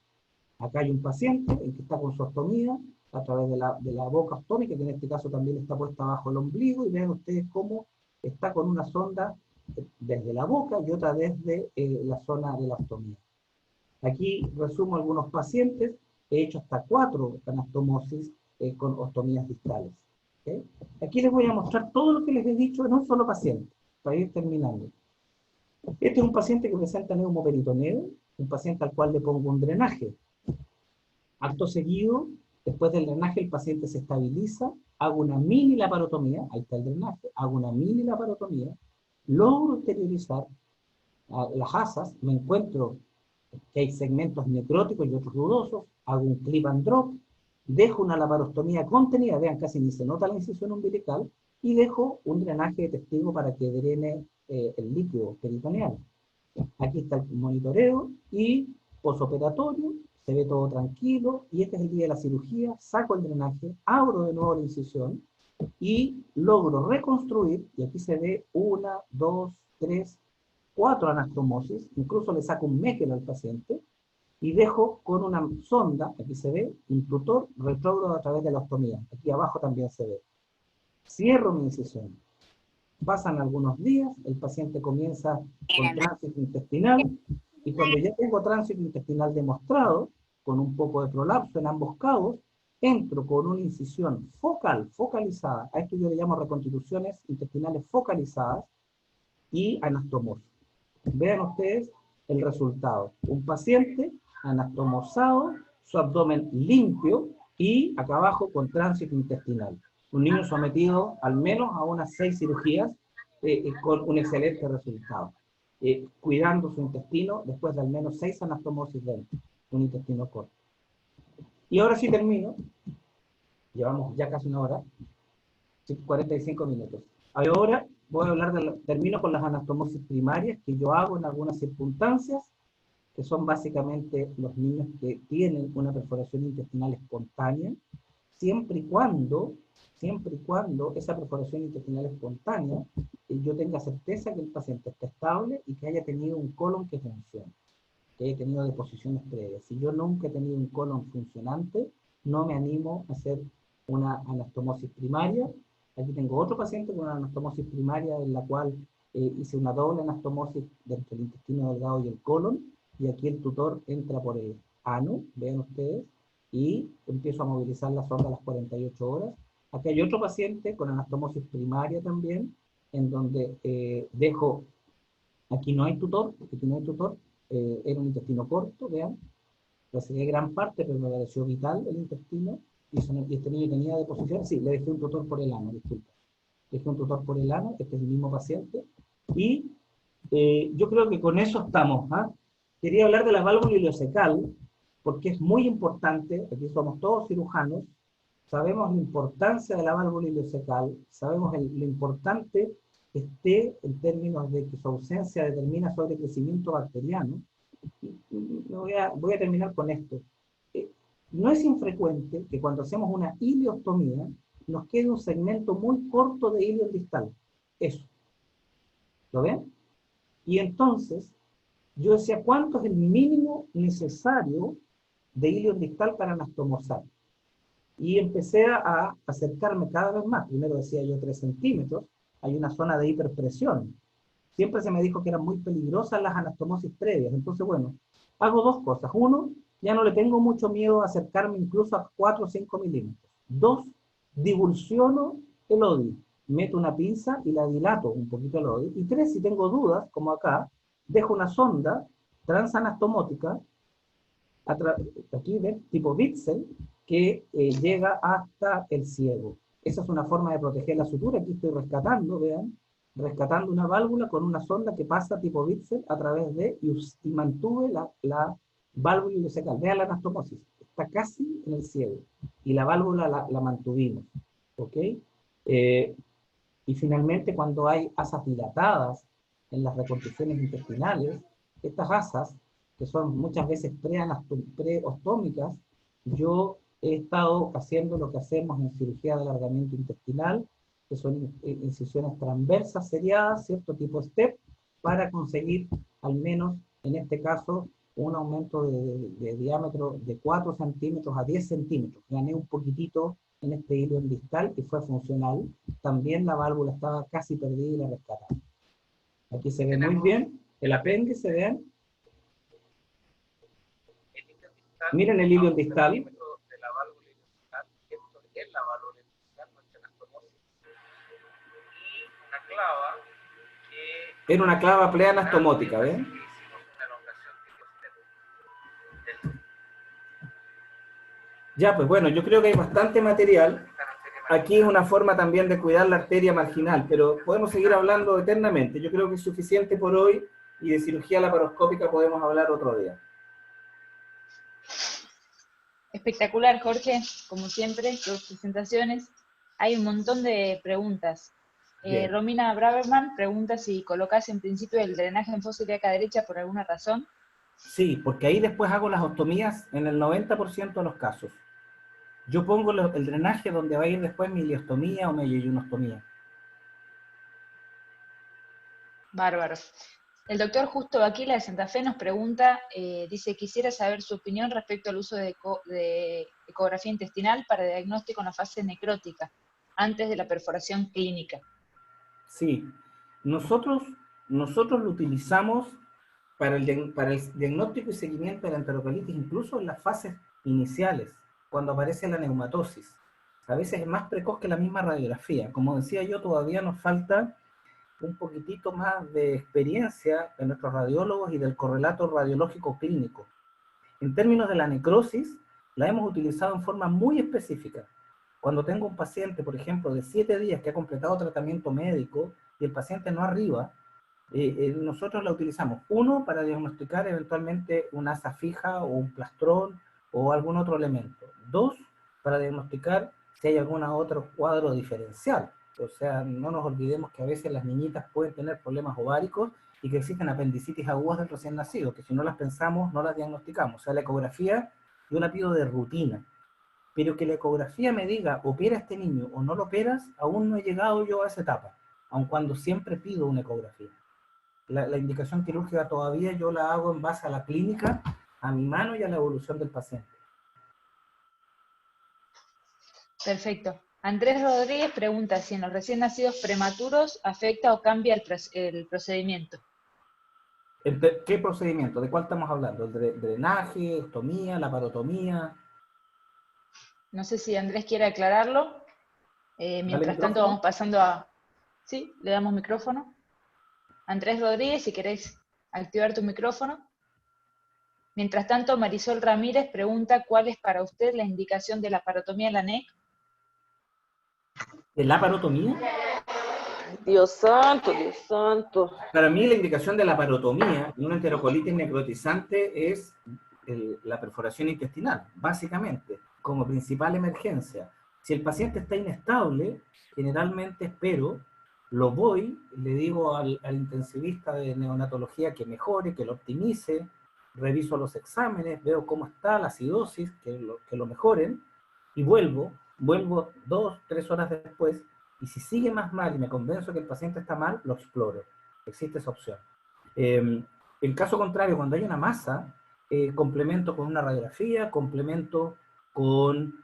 Acá hay un paciente en que está con su ostomía a través de la boca ostómica, que en este caso también está puesta bajo el ombligo, y vean ustedes cómo está con una sonda desde la boca y otra desde la zona de la ostomía. Aquí resumo algunos pacientes, he hecho hasta 4 anastomosis con ostomías distales. ¿Okay? Aquí les voy a mostrar todo lo que les he dicho en un solo paciente, para ir terminando. Este es un paciente que presenta neumoperitoneo, un paciente al cual le pongo un drenaje. Acto seguido, Después del drenaje el paciente se estabiliza, hago una mini laparotomía, ahí está el drenaje, hago una mini laparotomía, logro exteriorizar las asas, me encuentro que hay segmentos necróticos y otros dudosos, hago un clip and drop, dejo una laparostomía contenida, vean, casi ni se nota la incisión umbilical, y dejo un drenaje de testigo para que drene el líquido peritoneal. Aquí está el monitoreo y posoperatorio, se ve todo tranquilo, y este es el día de la cirugía, saco el drenaje, abro de nuevo la incisión y logro reconstruir, y aquí se ve 1, 2, 3, 4 anastomosis, incluso le saco un Meckel al paciente, y dejo con una sonda, aquí se ve, un tutor retrógrado a través de la ostomía, aquí abajo también se ve. Cierro mi incisión. Pasan algunos días, el paciente comienza con tránsito intestinal, y cuando ya tengo tránsito intestinal demostrado, con un poco de prolapso en ambos cabos, entro con una incisión focal, focalizada, a esto yo le llamo reconstituciones intestinales focalizadas, y anastomosis. Vean ustedes el resultado. Un paciente anastomosado, su abdomen limpio, y acá abajo con tránsito intestinal. Un niño sometido al menos a unas 6 cirugías con un excelente resultado. Cuidando su intestino después de al menos 6 anastomosis dentro, un intestino corto. Y ahora sí termino. Llevamos ya casi una hora, 45 minutos. Ahora voy a hablar termino con las anastomosis primarias que yo hago en algunas circunstancias, que son básicamente los niños que tienen una perforación intestinal espontánea, siempre y cuando esa perforación intestinal espontánea, yo tenga certeza que el paciente está estable y que haya tenido un colon que funcione, que haya tenido deposiciones previas. Si yo nunca he tenido un colon funcionante, no me animo a hacer una anastomosis primaria. Aquí tengo otro paciente con una anastomosis primaria en la cual hice una doble anastomosis dentro del intestino delgado y el colon, y aquí el tutor entra por el ano, vean ustedes, y empiezo a movilizar la sonda a las 48 horas. Aquí hay otro paciente con anastomosis primaria también, en donde dejo, aquí no hay tutor, era un intestino corto, vean, lo saqué gran parte, pero me pareció vital el intestino, y este niño tenía deposición, sí, le dejé un tutor por el ano, disculpa. Dejé un tutor por el ano, este es el mismo paciente, y yo creo que con eso estamos. ¿Ah? Quería hablar de la válvula ileocecal, porque es muy importante, aquí somos todos cirujanos, sabemos la importancia de la válvula ileocecal, sabemos lo importante que esté en términos de que su ausencia determina sobrecrecimiento bacteriano. Voy a terminar con esto. No es infrecuente que cuando hacemos una ileostomía nos quede un segmento muy corto de ilio distal. Eso. ¿Lo ven? Y entonces, yo decía, ¿cuánto es el mínimo necesario de ilio distal para anastomosar? Y empecé a acercarme cada vez más. Primero decía yo 3 centímetros, hay una zona de hiperpresión. Siempre se me dijo que eran muy peligrosas las anastomosis previas. Entonces, bueno, hago 2 cosas. 1, ya no le tengo mucho miedo a acercarme incluso a 4 o 5 milímetros. 2, divulsiono el ODI. Meto una pinza y la dilato un poquito el ODI. Y 3, si tengo dudas, como acá, dejo una sonda transanastomótica, aquí ven, tipo Bitzel, que llega hasta el ciego. Esa es una forma de proteger la sutura. Aquí estoy rescatando, vean, rescatando una válvula con una sonda que pasa tipo Bitzel a través de, y mantuve la válvula ileocecal. Vean la anastomosis, está casi en el ciego, y la válvula la mantuvimos, ¿ok? Y finalmente, cuando hay asas dilatadas en las reconstrucciones intestinales, estas asas, que son muchas veces preostómicas, yo he estado haciendo lo que hacemos en cirugía de alargamiento intestinal, que son incisiones transversas seriadas, cierto tipo STEP, para conseguir al menos, en este caso, un aumento de diámetro de 4 centímetros a 10 centímetros. Gané un poquitito en este hilo en distal y fue funcional. También la válvula estaba casi perdida y la rescatamos. Aquí se ve muy bien el apéndice, vean. Miren el hilo distal. Era una clava pleanastomótica, ¿ven? Ya, pues bueno, yo creo que hay bastante material. Aquí es una forma también de cuidar la arteria marginal, pero podemos seguir hablando eternamente. Yo creo que es suficiente por hoy y de cirugía laparoscópica podemos hablar otro día. Espectacular, Jorge, como siempre, tus presentaciones. Hay un montón de preguntas. Bien. Romina Braverman pregunta si colocas en principio el drenaje en fosa ilíaca derecha por alguna razón. Sí, porque ahí después hago las ostomías en el 90% de los casos. Yo pongo el drenaje donde va a ir después mi ileostomía o mi yeyunostomía. Bárbaro. El doctor Justo Baquila de Santa Fe nos pregunta, dice, quisiera saber su opinión respecto al uso de ecografía intestinal para diagnóstico en la fase necrótica, antes de la perforación clínica. Sí, nosotros, nosotros lo utilizamos para el diagnóstico y seguimiento de la enterocolitis, incluso en las fases iniciales, cuando aparece la neumatosis. A veces es más precoz que la misma radiografía. Como decía yo, todavía nos falta un poquitito más de experiencia de nuestros radiólogos y del correlato radiológico clínico. En términos de la necrosis, la hemos utilizado en forma muy específica. Cuando tengo un paciente, por ejemplo, de 7 días que ha completado tratamiento médico y el paciente no arriba, nosotros la utilizamos, uno, para diagnosticar eventualmente una asa fija o un plastrón o algún otro elemento. Dos, para diagnosticar si hay algún otro cuadro diferencial. O sea, no nos olvidemos que a veces las niñitas pueden tener problemas ováricos y que existen apendicitis agudas del recién nacido, que si no las pensamos, no las diagnosticamos. O sea, la ecografía yo la pido de rutina. Pero que la ecografía me diga, opera este niño o no lo operas, aún no he llegado yo a esa etapa, aun cuando siempre pido una ecografía. La indicación quirúrgica todavía yo la hago en base a la clínica, a mi mano y a la evolución del paciente. Perfecto. Andrés Rodríguez pregunta si en los recién nacidos prematuros afecta o cambia el procedimiento. ¿Qué procedimiento? ¿De cuál estamos hablando? ¿El drenaje, ostomía, laparotomía? No sé si Andrés quiere aclararlo. Dale Mientras tanto vamos micrófono. pasando a... Sí, le damos micrófono. Andrés Rodríguez, si querés activar tu micrófono. Mientras tanto, Marisol Ramírez pregunta cuál es para usted la indicación de la parotomía en la NEC. ¿De laparotomía? Dios santo, Dios santo. Para mí la indicación de la parotomía en una enterocolitis necrotizante es la perforación intestinal, básicamente, como principal emergencia. Si el paciente está inestable, generalmente espero, lo voy, le digo al intensivista de neonatología que mejore, que lo optimice, reviso los exámenes, veo cómo está la acidosis, que lo mejoren, y vuelvo 2, 3 horas después, y si sigue más mal y me convenzo que el paciente está mal, lo exploro. Existe esa opción. En caso contrario, cuando hay una masa, complemento con una radiografía, complemento con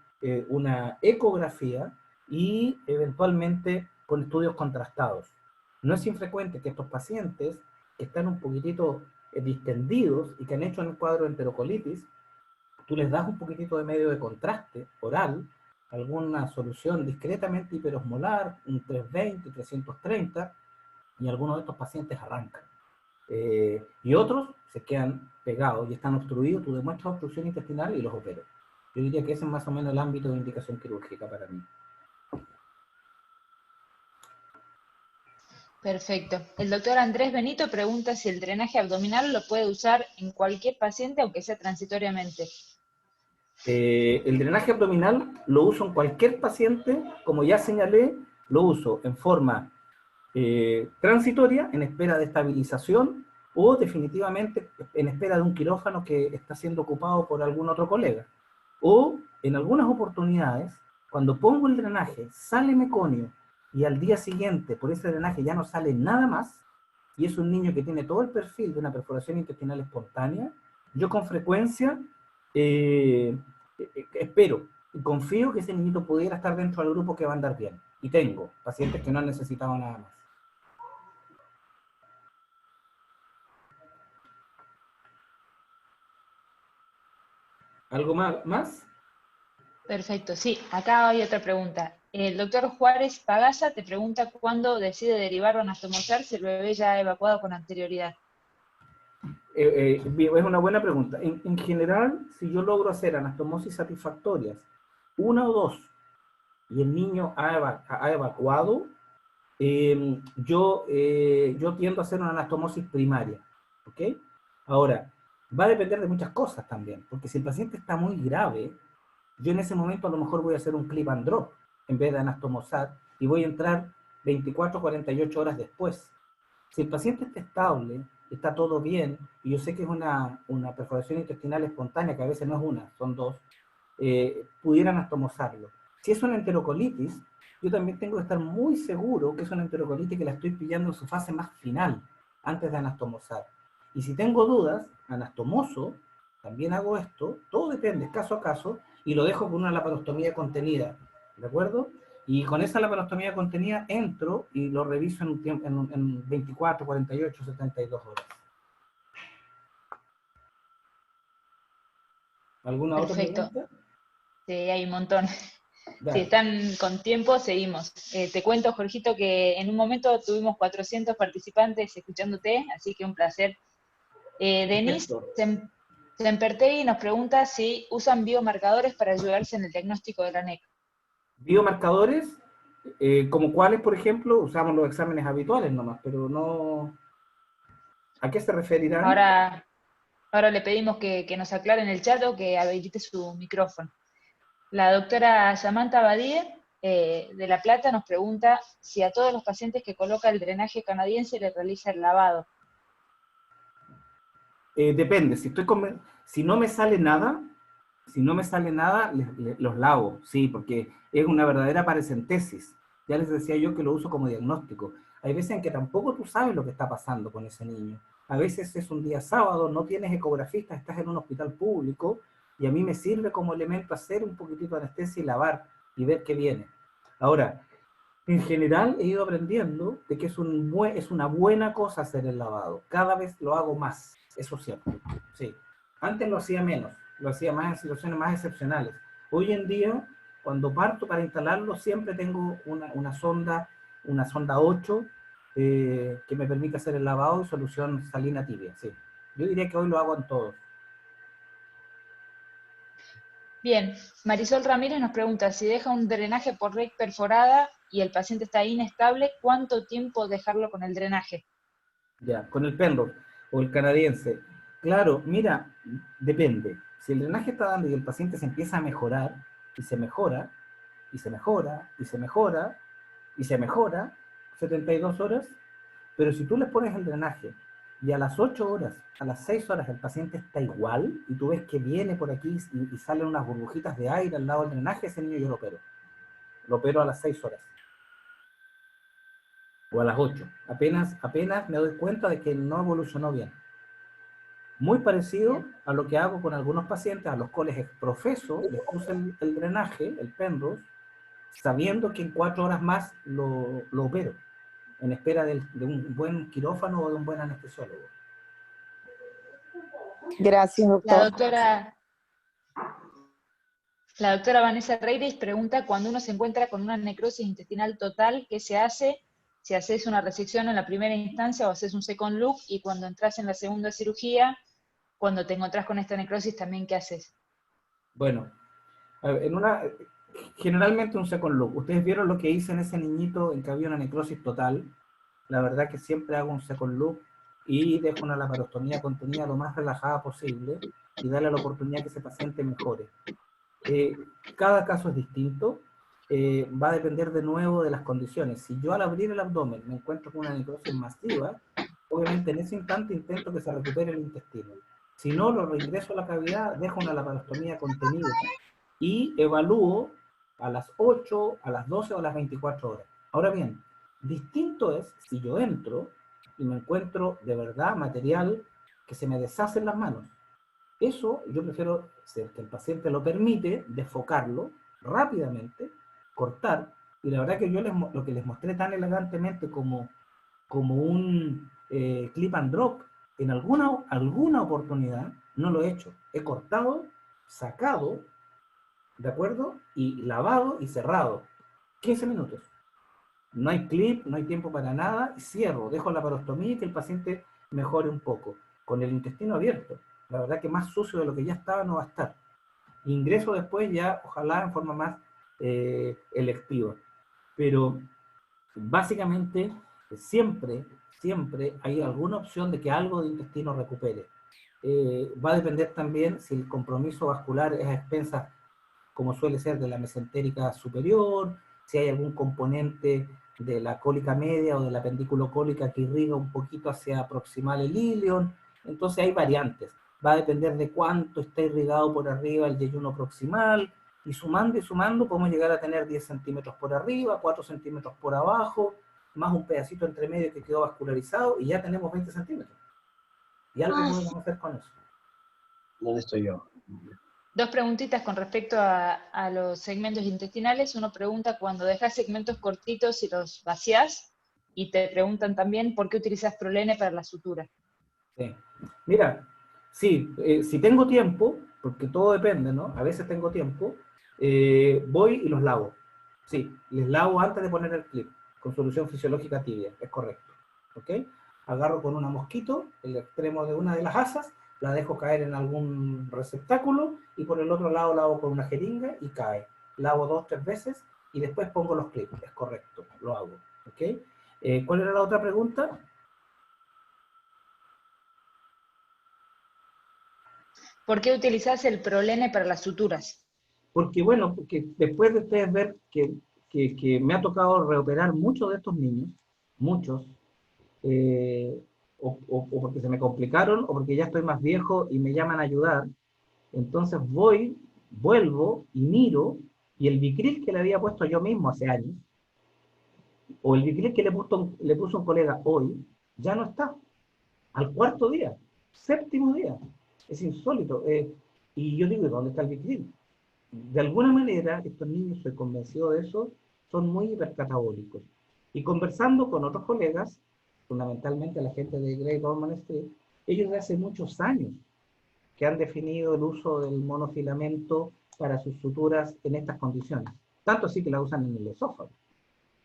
una ecografía y eventualmente con estudios contrastados. No es infrecuente que estos pacientes que están un poquitito distendidos y que han hecho en el cuadro de enterocolitis, tú les das un poquitito de medio de contraste oral, alguna solución discretamente hiperosmolar, un 320, 330, y algunos de estos pacientes arrancan. Y otros se quedan pegados y están obstruidos, tú demuestras obstrucción intestinal y los operas. Yo diría que ese es más o menos el ámbito de indicación quirúrgica para mí. Perfecto. El doctor Andrés Benito pregunta si el drenaje abdominal lo puede usar en cualquier paciente, aunque sea transitoriamente. El drenaje abdominal lo uso en cualquier paciente, como ya señalé, lo uso en forma transitoria, en espera de estabilización, o definitivamente en espera de un quirófano que está siendo ocupado por algún otro colega. O en algunas oportunidades, cuando pongo el drenaje, sale meconio, y al día siguiente por ese drenaje ya no sale nada más, y es un niño que tiene todo el perfil de una perforación intestinal espontánea, yo con frecuencia espero y confío que ese niñito pudiera estar dentro del grupo que va a andar bien. Y tengo pacientes que no han necesitado nada más. ¿Algo más? Perfecto, sí. Acá hay otra pregunta. El doctor Juárez Pagasa te pregunta cuándo decide derivar o anastomosar si el bebé ya ha evacuado con anterioridad. Es una buena pregunta. En general, si yo logro hacer anastomosis satisfactorias, una o dos, y el niño ha evacuado, yo tiendo a hacer una anastomosis primaria. ¿Ok? Ahora, va a depender de muchas cosas también, porque si el paciente está muy grave, yo en ese momento a lo mejor voy a hacer un clip and drop en vez de anastomosar y voy a entrar 24 o 48 horas después. Si el paciente está estable, está todo bien, y yo sé que es una perforación intestinal espontánea, que a veces no es una, son dos, pudieran anastomosarlo. Si es una enterocolitis, yo también tengo que estar muy seguro que es una enterocolitis que la estoy pillando en su fase más final, antes de anastomosar. Y si tengo dudas, anastomoso, también hago esto, todo depende, caso a caso, y lo dejo con una laparostomía contenida, ¿de acuerdo? Y con esa laparostomía contenida entro y lo reviso en, un tiempo, en 24, 48, 72 horas. ¿Alguna otra Perfecto. pregunta? Sí, hay un montón. Si Dale. están con tiempo, seguimos. Te cuento, Jorgito, que en un momento tuvimos 400 participantes escuchándote, así que un placer. Denise Perfecto. Sempertegui nos pregunta si usan biomarcadores para ayudarse en el diagnóstico de la NEC. Biomarcadores, como cuáles, por ejemplo, usamos los exámenes habituales nomás, pero no... ¿A qué se referirán? Ahora le pedimos que nos aclare en el chat o que habilite su micrófono. La doctora Samantha Badie, de La Plata, nos pregunta si a todos los pacientes que coloca el drenaje canadiense le realiza el lavado. Depende, si no me sale nada, los lavo, sí, porque es una verdadera paracentesis. Ya les decía yo que lo uso como diagnóstico. Hay veces en que tampoco tú sabes lo que está pasando con ese niño. A veces es un día sábado, no tienes ecografista, estás en un hospital público, y a mí me sirve como elemento hacer un poquitito de anestesia y lavar y ver qué viene. Ahora, en general he ido aprendiendo de que es una buena cosa hacer el lavado. Cada vez lo hago más, eso es cierto. Sí. Antes lo hacía menos, lo hacía más en situaciones más excepcionales. Hoy en día, cuando parto para instalarlo, siempre tengo una sonda 8, que me permite hacer el lavado y solución salina tibia. Sí. Yo diría que hoy lo hago en todos. Bien, Marisol Ramírez nos pregunta si deja un drenaje por red perforada y el paciente está inestable, ¿cuánto tiempo dejarlo con el drenaje? Ya, con el Penrose o el canadiense. Claro, mira, depende. Si el drenaje está dando y el paciente se empieza a mejorar, y se mejora, y se mejora, y se mejora, y se mejora, 72 horas, pero si tú le pones el drenaje y a las 8 horas, a las 6 horas el paciente está igual, y tú ves que viene por aquí y salen unas burbujitas de aire al lado del drenaje, ese niño yo lo opero. Lo opero a las 6 horas o a las 8. Apenas me doy cuenta de que no evolucionó bien. Muy parecido Bien. a lo que hago con algunos pacientes a los cuales profeso, les puse el drenaje, el Penrose, sabiendo que en 4 horas más lo opero, en espera de un buen quirófano o de un buen anestesiólogo. Gracias, La doctor. doctora, la doctora Vanessa Reyes pregunta, cuando uno se encuentra con una necrosis intestinal total, ¿qué se hace? Si haces una resección en la primera instancia o haces un second look, y cuando entras en la segunda cirugía, cuando te encontrás con esta necrosis, también, ¿qué haces? Bueno, a ver, generalmente un second look. Ustedes vieron lo que hice en ese niñito en que había una necrosis total. La verdad que siempre hago un second look y dejo una laparostomía contenida lo más relajada posible y darle la oportunidad que ese paciente mejore. Cada caso es distinto, va a depender de nuevo de las condiciones. Si yo al abrir el abdomen me encuentro con una necrosis masiva, obviamente en ese instante intento que se recupere el intestino. Si no, lo reingreso a la cavidad, dejo una laparostomía contenida y evalúo a las 8, a las 12 o a las 24 horas. Ahora bien, distinto es si yo entro y me encuentro de verdad material que se me deshace en las manos. Eso yo prefiero, si es que el paciente lo permite, desfocarlo rápidamente, cortar, y la verdad que yo lo que les mostré tan elegantemente como un clip and drop, en alguna oportunidad no lo he hecho. He cortado, sacado, ¿de acuerdo? Y lavado y cerrado. 15 minutos. No hay clip, no hay tiempo para nada, cierro, dejo la parostomía y que el paciente mejore un poco. con el intestino abierto. La verdad que más sucio de lo que ya estaba no va a estar. Ingreso después ya, ojalá en forma más electiva. Pero básicamente siempre hay alguna opción de que algo de intestino recupere. Va a depender también si el compromiso vascular es a expensas, como suele ser, de la mesentérica superior, si hay algún componente de la cólica media o de la pendiculocólica que irriga un poquito hacia proximal el ilion. Entonces hay variantes. Va a depender de cuánto está irrigado por arriba el yeyuno proximal, y sumando podemos llegar a tener 10 centímetros por arriba, 4 centímetros por abajo, más un pedacito entre medio que quedó vascularizado, y ya tenemos 20 centímetros. Y algo podemos hacer con eso. ¿Dónde estoy yo? Dos preguntitas con respecto a los segmentos intestinales. Uno pregunta cuando dejas segmentos cortitos y los vacías, y te preguntan también por qué utilizas prolene para la sutura. Sí. Mira, sí, si tengo tiempo, porque todo depende, ¿no? A veces tengo tiempo, voy y los lavo. Sí, les lavo antes de poner el clip, con solución fisiológica tibia, es correcto. ¿Ok? Agarro con una mosquito el extremo de una de las asas, la dejo caer en algún receptáculo, y por el otro lado lavo con una jeringa y cae. Lavo 2 o 3 veces y después pongo los clips, es correcto, lo hago. ¿Ok? ¿Cuál era la otra pregunta? ¿Por qué utilizas el prolene para las suturas? Porque bueno, porque después de ustedes ver que me ha tocado reoperar muchos de estos niños, muchos, o porque se me complicaron, o porque ya estoy más viejo y me llaman a ayudar, entonces vuelvo y miro, y el Vicryl que le había puesto yo mismo hace años, o el Vicryl que le puso un colega hoy, ya no está, al cuarto día, séptimo día. Es insólito. Y yo digo, ¿dónde está el Vicryl? De alguna manera, estos niños, estoy convencido de eso, son muy hipercatabólicos. Y conversando con otros colegas, fundamentalmente la gente de Great Ormond Street, ellos de hace muchos años que han definido el uso del monofilamento para sus suturas en estas condiciones. Tanto así que la usan en el esófago,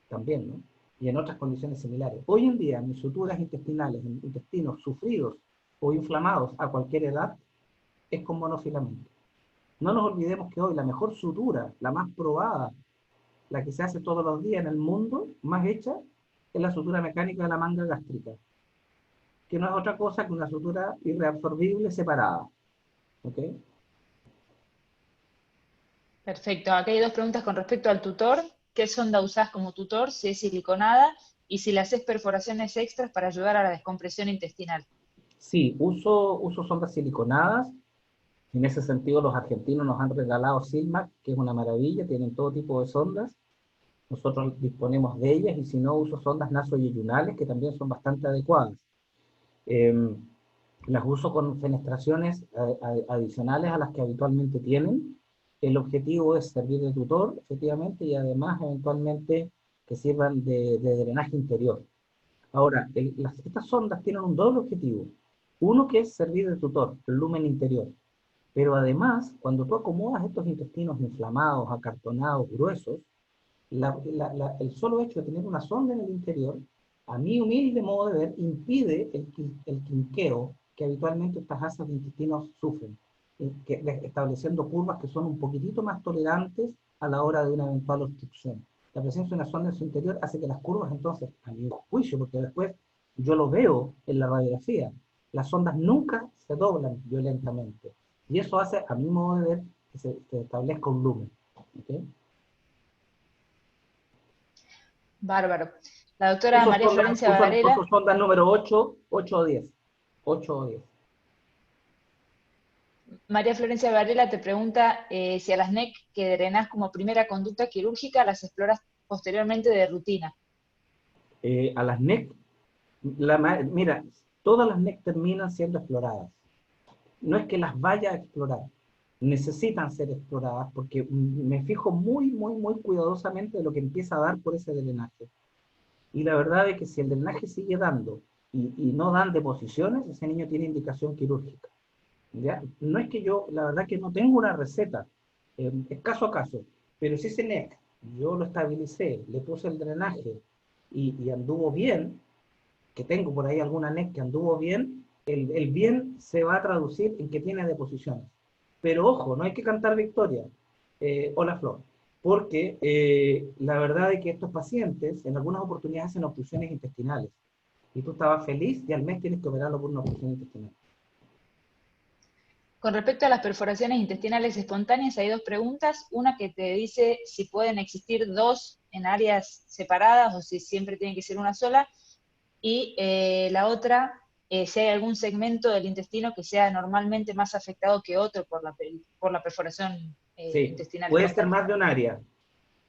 también, ¿no? Y en otras condiciones similares. Hoy en día, mis suturas intestinales, en intestinos sufridos o inflamados a cualquier edad, es con monofilamento. No nos olvidemos que hoy la mejor sutura, la más probada, la que se hace todos los días en el mundo, más hecha, es la sutura mecánica de la manga gástrica, que no es otra cosa que una sutura irreabsorbible separada. ¿Ok? Perfecto. Acá hay dos preguntas con respecto al tutor. ¿Qué sonda usás como tutor? Si es siliconada y si le haces perforaciones extras para ayudar a la descompresión intestinal. Sí, uso sondas siliconadas. En ese sentido, los argentinos nos han regalado Silmac, que es una maravilla, tienen todo tipo de sondas. Nosotros disponemos de ellas, y si no, uso sondas nasoyeyunales, que también son bastante adecuadas. Las uso con fenestraciones adicionales a las que habitualmente tienen. El objetivo es servir de tutor, efectivamente, y además eventualmente que sirvan de drenaje interior. Ahora, estas sondas tienen un doble objetivo. Uno que es servir de tutor, el lumen interior. Pero además, cuando tú acomodas estos intestinos inflamados, acartonados, gruesos, el solo hecho de tener una sonda en el interior, a mi humilde modo de ver, impide el quinqueo que habitualmente estas asas de intestinos sufren, estableciendo curvas que son un poquitito más tolerantes a la hora de una eventual obstrucción. La presencia de una sonda en su interior hace que las curvas, entonces, a mi juicio, porque después yo lo veo en la radiografía, las sondas nunca se doblan violentamente. Y eso hace, a mi modo de ver, que se establezca un lumen. ¿Okay? Bárbaro. La doctora María Florencia Varela. Uso sonda número 8 o 10. 8 o 10. María Florencia Varela te pregunta si a las NEC que drenás como primera conducta quirúrgica las exploras posteriormente de rutina. A las NEC, mira, todas las NEC terminan siendo exploradas. No es que las vaya a explorar, necesitan ser exploradas porque me fijo muy cuidadosamente de lo que empieza a dar por ese drenaje. Y la verdad es que si el drenaje sigue dando y no dan deposiciones, ese niño tiene indicación quirúrgica. ¿Ya? No es que yo, la verdad que no tengo una receta, es caso a caso, pero si ese NEC yo lo estabilicé, le puse el drenaje y anduvo bien, que tengo por ahí alguna NEC que anduvo bien, el bien se va a traducir en que tiene deposiciones. Pero ojo, no hay que cantar victoria, hola Flor, porque la verdad es que estos pacientes en algunas oportunidades hacen obstrucciones intestinales. Y tú estabas feliz y al mes tienes que operarlo por una obstrucción intestinal. Con respecto a las perforaciones intestinales espontáneas, hay dos preguntas. Una que te dice si pueden existir dos en áreas separadas o si siempre tiene que ser una sola. Y la otra, si hay algún segmento del intestino que sea normalmente más afectado que otro por la perforación Sí, intestinal puede ser espontánea. más de un área.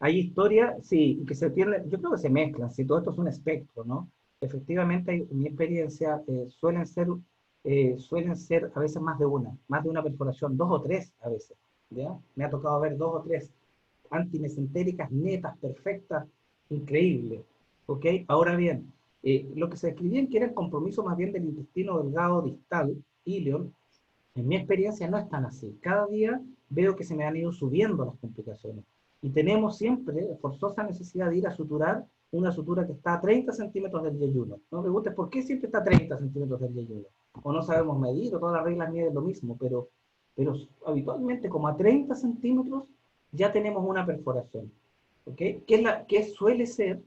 Hay historias, sí, que se pierden, yo creo que se mezclan, si todo esto es un espectro, ¿no? Efectivamente, en mi experiencia, suelen ser a veces más de una perforación, dos o tres a veces, ¿ya? Me ha tocado ver dos o tres antimesentéricas, netas, perfectas, increíble, ¿ok? Ahora bien, lo que se describía que era el compromiso más bien del intestino delgado distal, ilion, en mi experiencia no es tan así. Cada día veo que se me han ido subiendo las complicaciones. Y tenemos siempre forzosa necesidad de ir a suturar una sutura que está a 30 centímetros del yeyuno. No me preguntes por qué siempre está a 30 centímetros del yeyuno. O no sabemos medir, o todas las reglas miden lo mismo, pero habitualmente como a 30 centímetros ya tenemos una perforación. ¿Ok? ¿Qué suele ser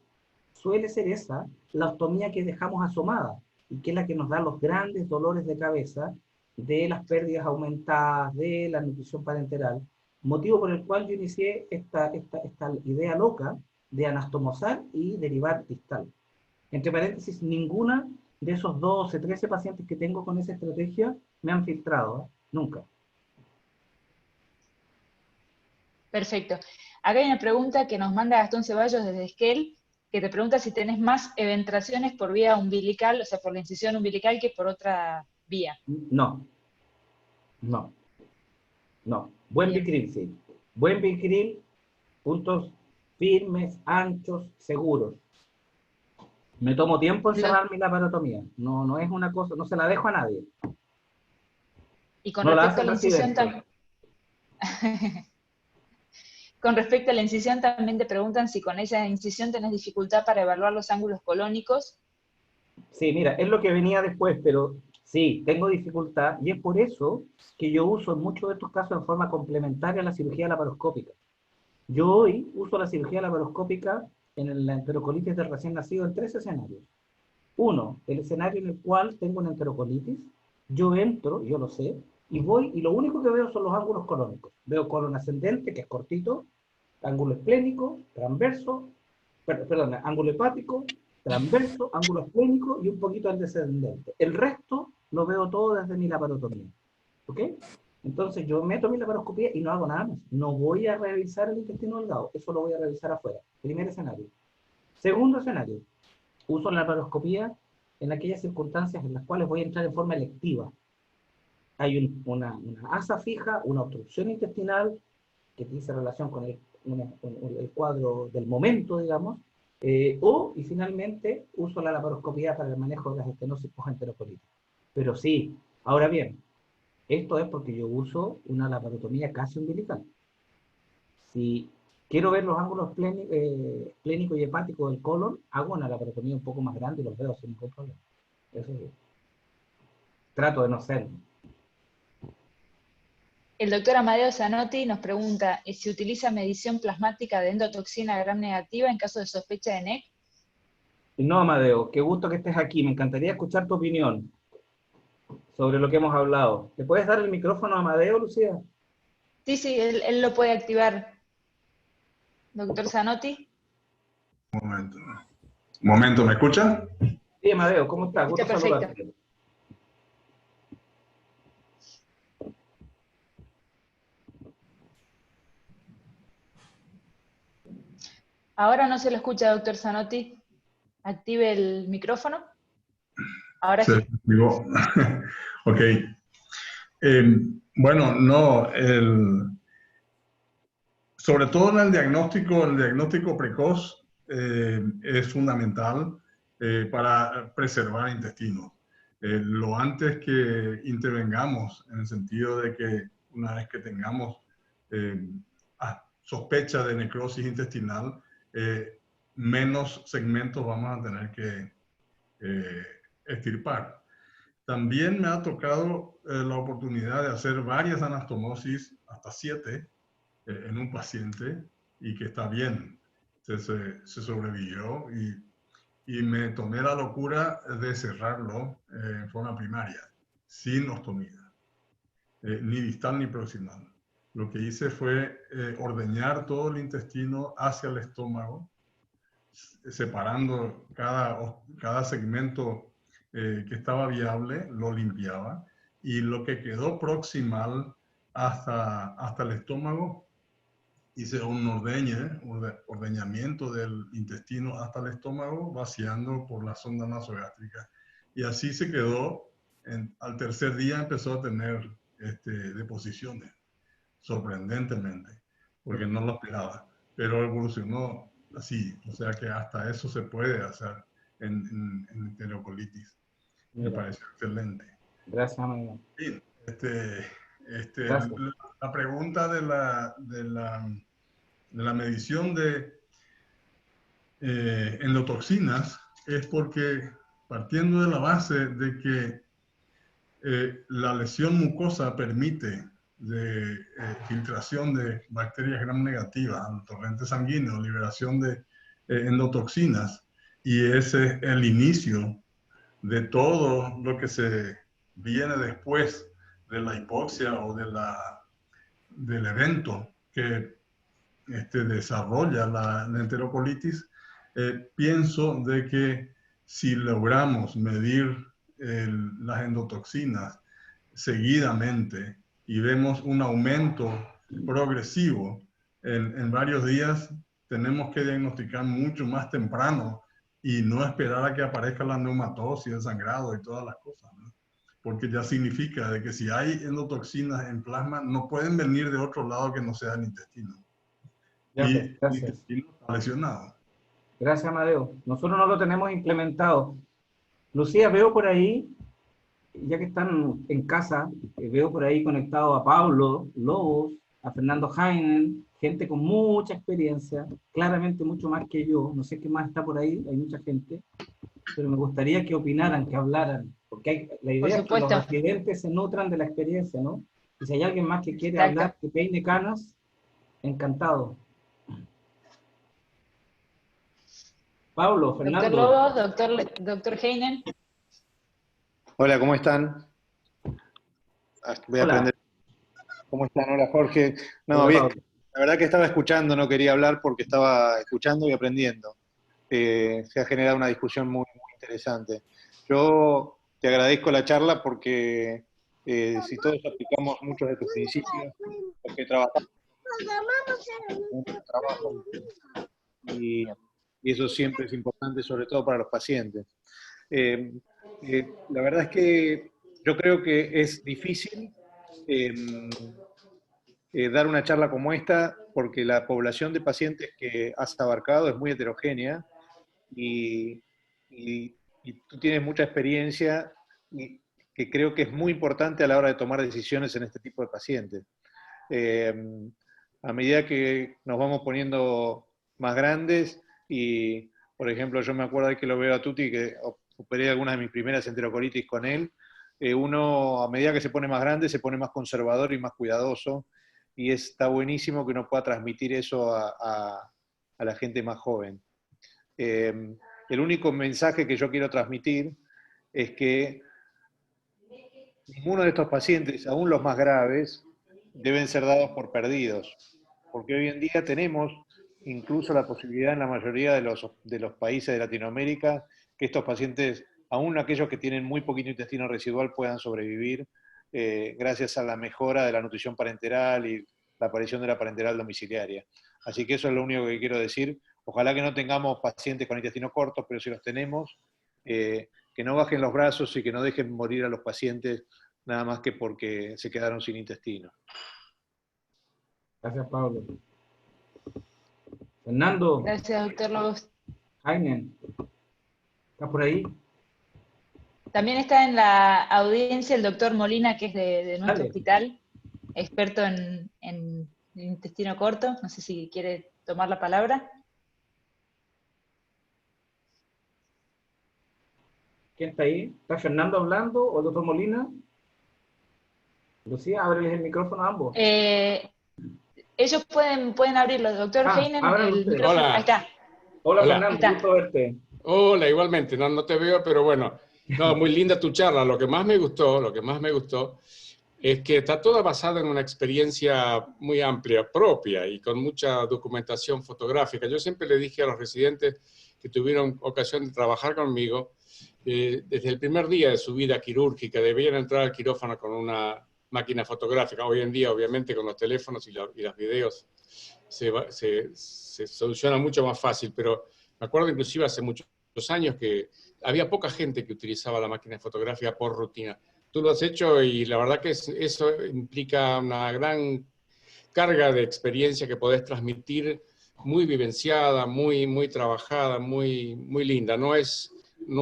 esa, la ostomía que dejamos asomada, y que es la que nos da los grandes dolores de cabeza de las pérdidas aumentadas, de la nutrición parenteral, motivo por el cual yo inicié esta idea loca de anastomosar y derivar distal. Entre paréntesis, ninguna de esos 12, 13 pacientes que tengo con esa estrategia me han filtrado, ¿eh? Nunca. Perfecto. Acá hay una pregunta que nos manda Gastón Ceballos desde Esquel, que te pregunta si tenés más eventraciones por vía umbilical, o sea, por la incisión umbilical, que por otra vía. No, no, no. Buen Bien. bicril, sí. Buen bicril, puntos firmes, anchos, seguros. Me tomo tiempo en Lo- cerrar mi laparotomía. No, no es una cosa, no se la dejo a nadie. y con No la respecto a hacen la incisión, residentes. con respecto a la incisión, también te preguntan si con esa incisión tenés dificultad para evaluar los ángulos colónicos. Sí, mira, es lo que venía después, pero sí, tengo dificultad y es por eso que yo uso en muchos de estos casos en forma complementaria la cirugía laparoscópica. Yo hoy uso la cirugía laparoscópica en la enterocolitis del recién nacido en tres escenarios. Uno, el escenario en el cual tengo una enterocolitis, yo entro, yo lo sé, y voy, y lo único que veo son los ángulos colónicos. Veo colon ascendente, que es cortito, ángulo esplénico, transverso, perdón, ángulo hepático, transverso, ángulo esplénico y un poquito al descendente. El resto lo veo todo desde mi laparotomía. ¿Ok? Entonces yo meto mi laparoscopía y no hago nada más. No voy a revisar el intestino delgado, eso lo voy a revisar afuera. Primer escenario. Segundo escenario, uso la laparoscopía en aquellas circunstancias en las cuales voy a entrar en forma electiva. Hay una asa fija, una obstrucción intestinal que dice relación con el cuadro del momento, digamos, y finalmente uso la laparoscopía para el manejo de las estenosis postenterocolitis. Pero sí, ahora bien, esto es porque yo uso una laparotomía casi umbilical. Si quiero ver los ángulos plénico y hepático del colon, hago una laparotomía un poco más grande y los veo sin ningún problema. Eso sí. Trato de no ser. El doctor Amadeo Zanotti nos pregunta si utiliza medición plasmática de endotoxina gram negativa en caso de sospecha de NEC. No, Amadeo, qué gusto que estés aquí. Me encantaría escuchar tu opinión sobre lo que hemos hablado. ¿Le puedes dar el micrófono a Amadeo, Lucía? Sí, sí, él lo puede activar. Doctor Zanotti. Momento. Momento, ¿me escuchan? Sí, Amadeo, ¿cómo estás? Escucha Gusto perfecto. saludarte. Ahora no se lo escucha, doctor Zanotti. Active el micrófono. Ahora Se sí. digo, ok. Bueno, no, sobre todo en el diagnóstico precoz es fundamental para preservar intestinos. Lo antes que intervengamos, en el sentido de que una vez que tengamos eh, sospecha de necrosis intestinal, menos segmentos vamos a tener que extirpar. También me ha tocado la oportunidad de hacer varias anastomosis, hasta 7, en un paciente, y que está bien, se sobrevivió, y me tomé la locura de cerrarlo en forma primaria, sin ostomía, ni distal ni proximal. Lo que hice fue ordeñar todo el intestino hacia el estómago, separando cada segmento que estaba viable, lo limpiaba, y lo que quedó proximal hasta el estómago, hice un ordeñamiento del intestino hasta el estómago, vaciando por la sonda nasogástrica. Y así se quedó. Al tercer día empezó a tener deposiciones, sorprendentemente, porque no lo esperaba. Pero evolucionó así, o sea que hasta eso se puede hacer en enterocolitis. Me Mira, pareció excelente. gracias, amigo. Bien, Gracias. la pregunta de la medición de endotoxinas es porque, partiendo de la base de que la lesión mucosa permite filtración de bacterias gram negativas al torrente sanguíneo, liberación de endotoxinas, y ese es el inicio de todo lo que se viene después de la hipoxia o del evento que desarrolla la enterocolitis. Pienso de que si logramos medir las endotoxinas seguidamente y vemos un aumento progresivo en varios días, tenemos que diagnosticar mucho más temprano y no esperar a que aparezca la neumatosis, el sangrado y todas las cosas, ¿no? Porque ya significa de que si hay endotoxinas en plasma, no pueden venir de otro lado que no sea el intestino. Ya, Y pues, el gracias. intestino está lesionado. Gracias, Amadeo. Nosotros no lo tenemos implementado. Lucía, veo por ahí, ya que están en casa, veo por ahí conectado a Pablo Lobos, a Fernando Heinen, gente con mucha experiencia, claramente mucho más que yo. No sé qué más está por ahí, hay mucha gente, pero me gustaría que opinaran, que hablaran, porque la Por idea es que los supuesto, residentes se nutran de la experiencia, ¿no? Y si hay alguien más que quiere exacto. hablar, que peine canas, encantado. Pablo, Doctor Fernando, Lobos, doctor Heinen. Hola, ¿cómo están? Voy a hola. aprender. ¿Cómo están? Hola, Jorge. No, Hola, bien, Pablo. la verdad que estaba escuchando, no quería hablar porque estaba escuchando y aprendiendo. Se ha generado una discusión muy, muy interesante. Yo te agradezco la charla porque si todos aplicamos muchos de tus principios, los que trabajamos en el trabajo, y, y eso siempre es importante, sobre todo para los pacientes. Eh, la verdad es que yo creo que es difícil eh, dar una charla como esta porque la población de pacientes que has abarcado es muy heterogénea y, y tú tienes mucha experiencia y que creo que es muy importante a la hora de tomar decisiones en este tipo de pacientes. Eh, a medida que nos vamos poniendo más grandes y, por ejemplo, yo me acuerdo de que lo veo a Tuti, que operé algunas de mis primeras enterocolitis con él, uno a medida que se pone más grande se pone más conservador y más cuidadoso y está buenísimo que uno pueda transmitir eso a la gente más joven. El único mensaje que yo quiero transmitir es que ninguno de estos pacientes, aún los más graves, deben ser dados por perdidos, porque hoy en día tenemos incluso la posibilidad en la mayoría de los países de Latinoamérica que estos pacientes, aún aquellos que tienen muy poquito intestino residual, puedan sobrevivir gracias a la mejora de la nutrición parenteral y la aparición de la parenteral domiciliaria. Así que eso es lo único que quiero decir. Ojalá que no tengamos pacientes con intestino corto, pero si los tenemos, que no bajen los brazos y que no dejen morir a los pacientes nada más que porque se quedaron sin intestino. Gracias, Pablo. Fernando, Gracias, doctor Lobos. Heinen, ¿estás por ahí? También está en la audiencia el doctor Molina, que es de nuestro Dale. hospital, experto en intestino corto. No sé si quiere tomar la palabra. ¿Quién está ahí? ¿Está Fernando hablando o el doctor Molina? Lucía, ábreles el micrófono a ambos. Ellos pueden abrirlo. Doctor Heinen, Abran el ustedes. micrófono. Hola. Ahí está. Hola, Hola. Fernando, Ahí está. gusto verte. Hola, igualmente, no te veo, pero bueno, no, muy linda tu charla. Lo que más me gustó es que está toda basada en una experiencia muy amplia, propia y con mucha documentación fotográfica. Yo siempre le dije a los residentes que tuvieron ocasión de trabajar conmigo, desde el primer día de su vida quirúrgica, debían entrar al quirófano con una máquina fotográfica. Hoy en día, obviamente, con los teléfonos y los videos se soluciona mucho más fácil, pero me acuerdo inclusive hace muchos años que había poca gente que utilizaba la máquina fotográfica por rutina. Tú lo has hecho y la verdad que eso implica una gran carga de experiencia que podés transmitir, muy vivenciada, muy trabajada, muy linda. No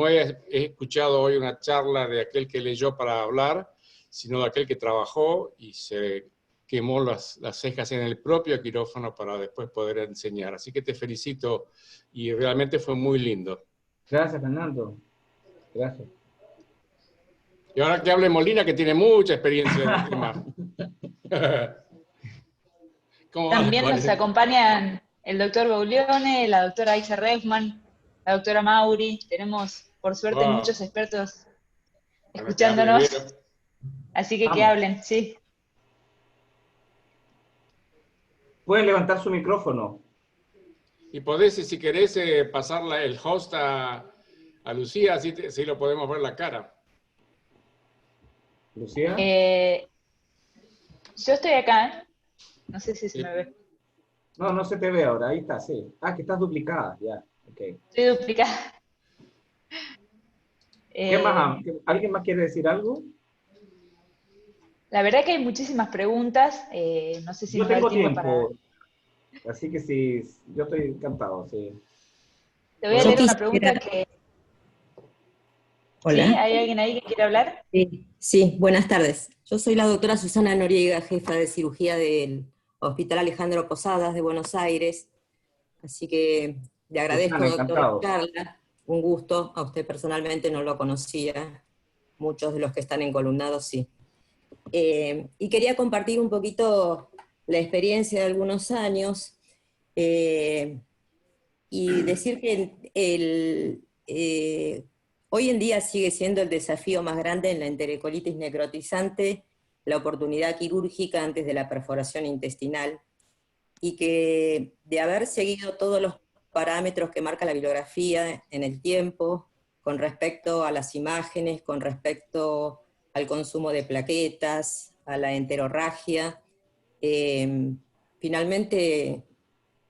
he escuchado hoy una charla de aquel que leyó para hablar, sino de aquel que trabajó y se quemó las cejas en el propio quirófano para después poder enseñar. Así que te felicito y realmente fue muy lindo. Gracias, Fernando. Gracias. Y ahora que hable Molina, que tiene mucha experiencia en el tema. También nos acompañan el doctor Boulione, la doctora Isa Reifman, la doctora Mauri. Tenemos, por suerte, muchos expertos escuchándonos. Así que hablen, sí. Pueden levantar su micrófono. Y podés, si querés, pasar el host a Lucía, así lo podemos ver la cara. Lucía. Yo estoy acá, no sé si se me ve. No, no se te ve ahora, ahí está, sí. Ah, que estás duplicada, ya. Okay. Estoy duplicada. ¿Qué más? ¿Alguien más quiere decir algo? La verdad que hay muchísimas preguntas, no sé si yo nos da tengo el tiempo para... Así que sí, yo estoy encantado, sí. Te voy a leer una pregunta que... Hola. ¿Sí? ¿Hay alguien ahí que quiere hablar? Sí, buenas tardes. Yo soy la doctora Susana Noriega, jefa de cirugía del Hospital Alejandro Posadas de Buenos Aires. Así que le agradezco, Susana, doctora, la charla. Un gusto, a usted personalmente no lo conocía. Muchos de los que están encolumnados sí. Y quería compartir un poquito la experiencia de algunos años y decir que hoy en día sigue siendo el desafío más grande en la enterocolitis necrotizante, la oportunidad quirúrgica antes de la perforación intestinal, y que de haber seguido todos los parámetros que marca la bibliografía en el tiempo, con respecto a las imágenes, con respecto al consumo de plaquetas, a la enterorragia, finalmente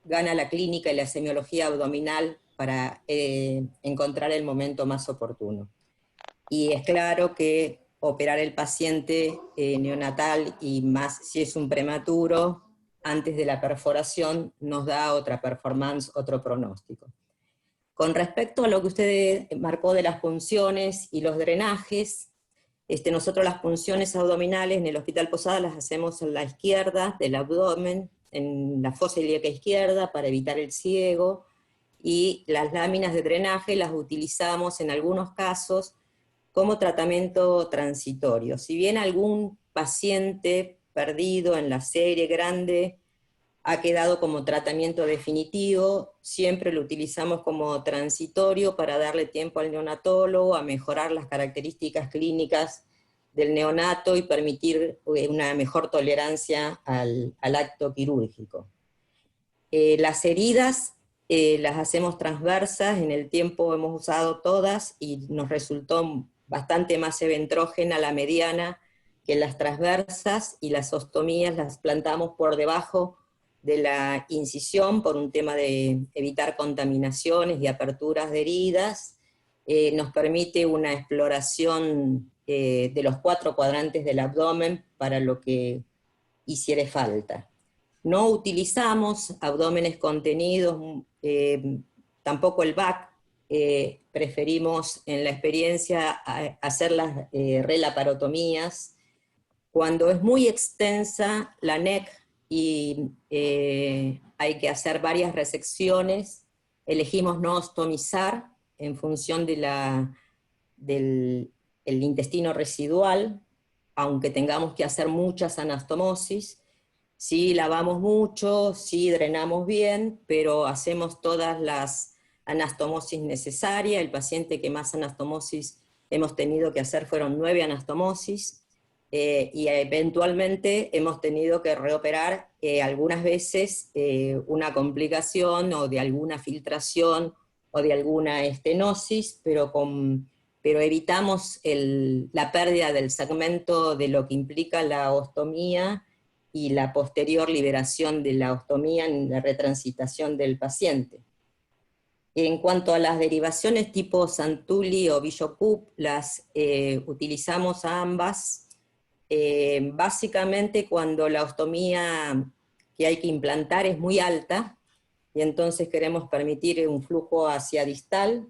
gana la clínica y la semiología abdominal para encontrar el momento más oportuno. Y es claro que operar el paciente neonatal, y más si es un prematuro, antes de la perforación, nos da otra performance, otro pronóstico. Con respecto a lo que usted marcó de las punciones y los drenajes, nosotros las punciones abdominales en el Hospital Posadas las hacemos en la izquierda del abdomen, en la fosa ilíaca izquierda, para evitar el ciego, y las láminas de drenaje las utilizamos en algunos casos como tratamiento transitorio. Si bien algún paciente perdido en la serie grande ha quedado como tratamiento definitivo, siempre lo utilizamos como transitorio para darle tiempo al neonatólogo a mejorar las características clínicas del neonato y permitir una mejor tolerancia al acto quirúrgico. Las heridas las hacemos transversas, en el tiempo hemos usado todas y nos resultó bastante más eventrógena la mediana que las transversas, y las ostomías las plantamos por debajo de la incisión por un tema de evitar contaminaciones y aperturas de heridas. Nos permite una exploración de los 4 cuadrantes del abdomen para lo que hiciere falta. No utilizamos abdómenes contenidos, tampoco el BAC, preferimos en la experiencia hacer las relaparotomías. Cuando es muy extensa la NEC y hay que hacer varias resecciones, elegimos no ostomizar en función de el intestino residual, aunque tengamos que hacer muchas anastomosis. Sí lavamos mucho, sí drenamos bien, pero hacemos todas las anastomosis necesarias. El paciente que más anastomosis hemos tenido que hacer fueron 9 anastomosis, y eventualmente hemos tenido que reoperar algunas veces una complicación o de alguna filtración o de alguna estenosis, pero evitamos la pérdida del segmento de lo que implica la ostomía y la posterior liberación de la ostomía en la retransitación del paciente. En cuanto a las derivaciones tipo Santulli o Bishop-Coop, las utilizamos a ambas, básicamente cuando la ostomía que hay que implantar es muy alta, y entonces queremos permitir un flujo hacia distal.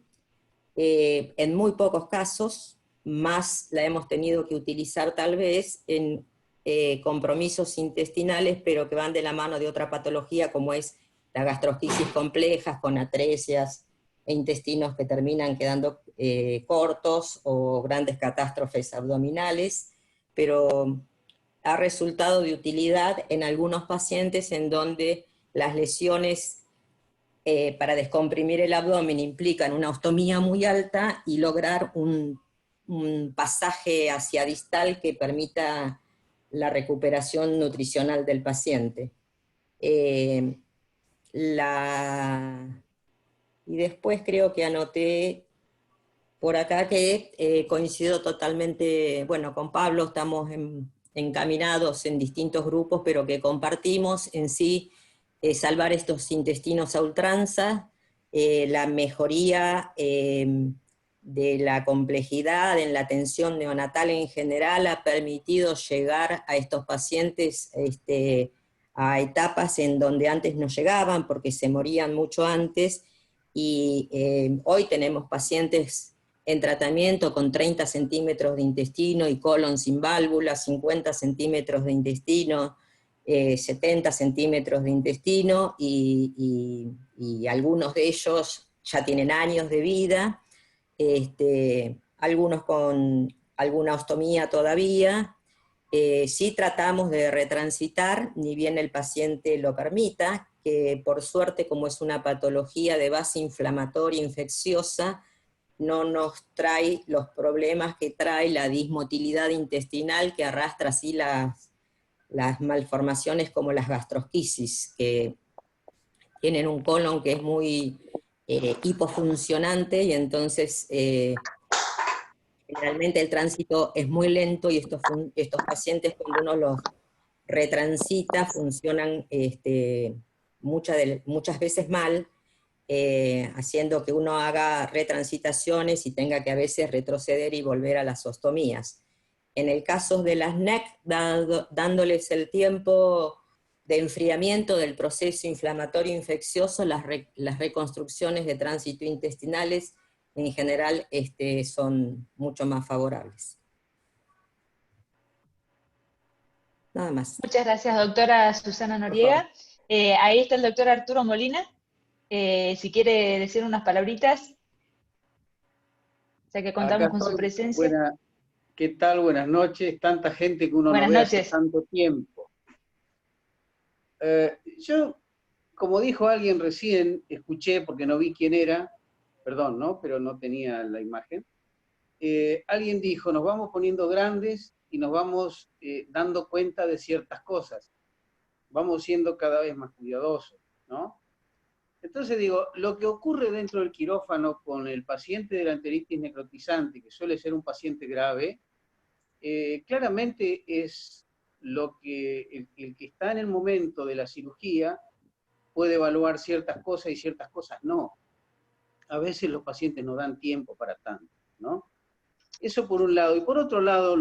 En muy pocos casos, más la hemos tenido que utilizar tal vez en compromisos intestinales, pero que van de la mano de otra patología, como es la gastrosquisis complejas, con atresias e intestinos que terminan quedando cortos, o grandes catástrofes abdominales, pero ha resultado de utilidad en algunos pacientes en donde las lesiones para descomprimir el abdomen implican una ostomía muy alta y lograr un pasaje hacia distal que permita la recuperación nutricional del paciente. Y después creo que anoté por acá que coincido totalmente, bueno, con Pablo, estamos encaminados en distintos grupos, pero que compartimos en sí salvar estos intestinos a ultranza, la mejoría de la complejidad en la atención neonatal en general ha permitido llegar a estos pacientes a etapas en donde antes no llegaban porque se morían mucho antes, y hoy tenemos pacientes en tratamiento con 30 centímetros de intestino y colon sin válvula, 50 centímetros de intestino, 70 centímetros de intestino, y algunos de ellos ya tienen años de vida, algunos con alguna ostomía todavía. Sí tratamos de retransitar, ni bien el paciente lo permita, que por suerte, como es una patología de base inflamatoria infecciosa, no nos trae los problemas que trae la dismotilidad intestinal, que arrastra así las malformaciones como las gastrosquisis, que tienen un colon que es muy hipofuncionante, y entonces generalmente el tránsito es muy lento, y estos pacientes, cuando uno los retransita, funcionan muchas veces mal, haciendo que uno haga retransitaciones y tenga que a veces retroceder y volver a las ostomías. En el caso de las NEC, dándoles el tiempo de enfriamiento del proceso inflamatorio infeccioso, las reconstrucciones de tránsito intestinales en general son mucho más favorables. Nada más. Muchas gracias, doctora Susana Noriega. Ahí está el doctor Arturo Molina. Si quiere decir unas palabritas, ya que contamos con su presencia. ¿Qué tal? Buenas noches. Tanta gente que uno no ve hace tanto tiempo. Yo, como dijo alguien recién, escuché, porque no vi quién era, perdón, ¿no? Pero no tenía la imagen. Alguien dijo, nos vamos poniendo grandes y nos vamos dando cuenta de ciertas cosas. Vamos siendo cada vez más cuidadosos, ¿no? Entonces digo, lo que ocurre dentro del quirófano con el paciente de la enteritis necrotizante, que suele ser un paciente grave, claramente es lo que el que está en el momento de la cirugía puede evaluar ciertas cosas y ciertas cosas no. A veces los pacientes no dan tiempo para tanto, ¿no? Eso por un lado. Y por otro lado,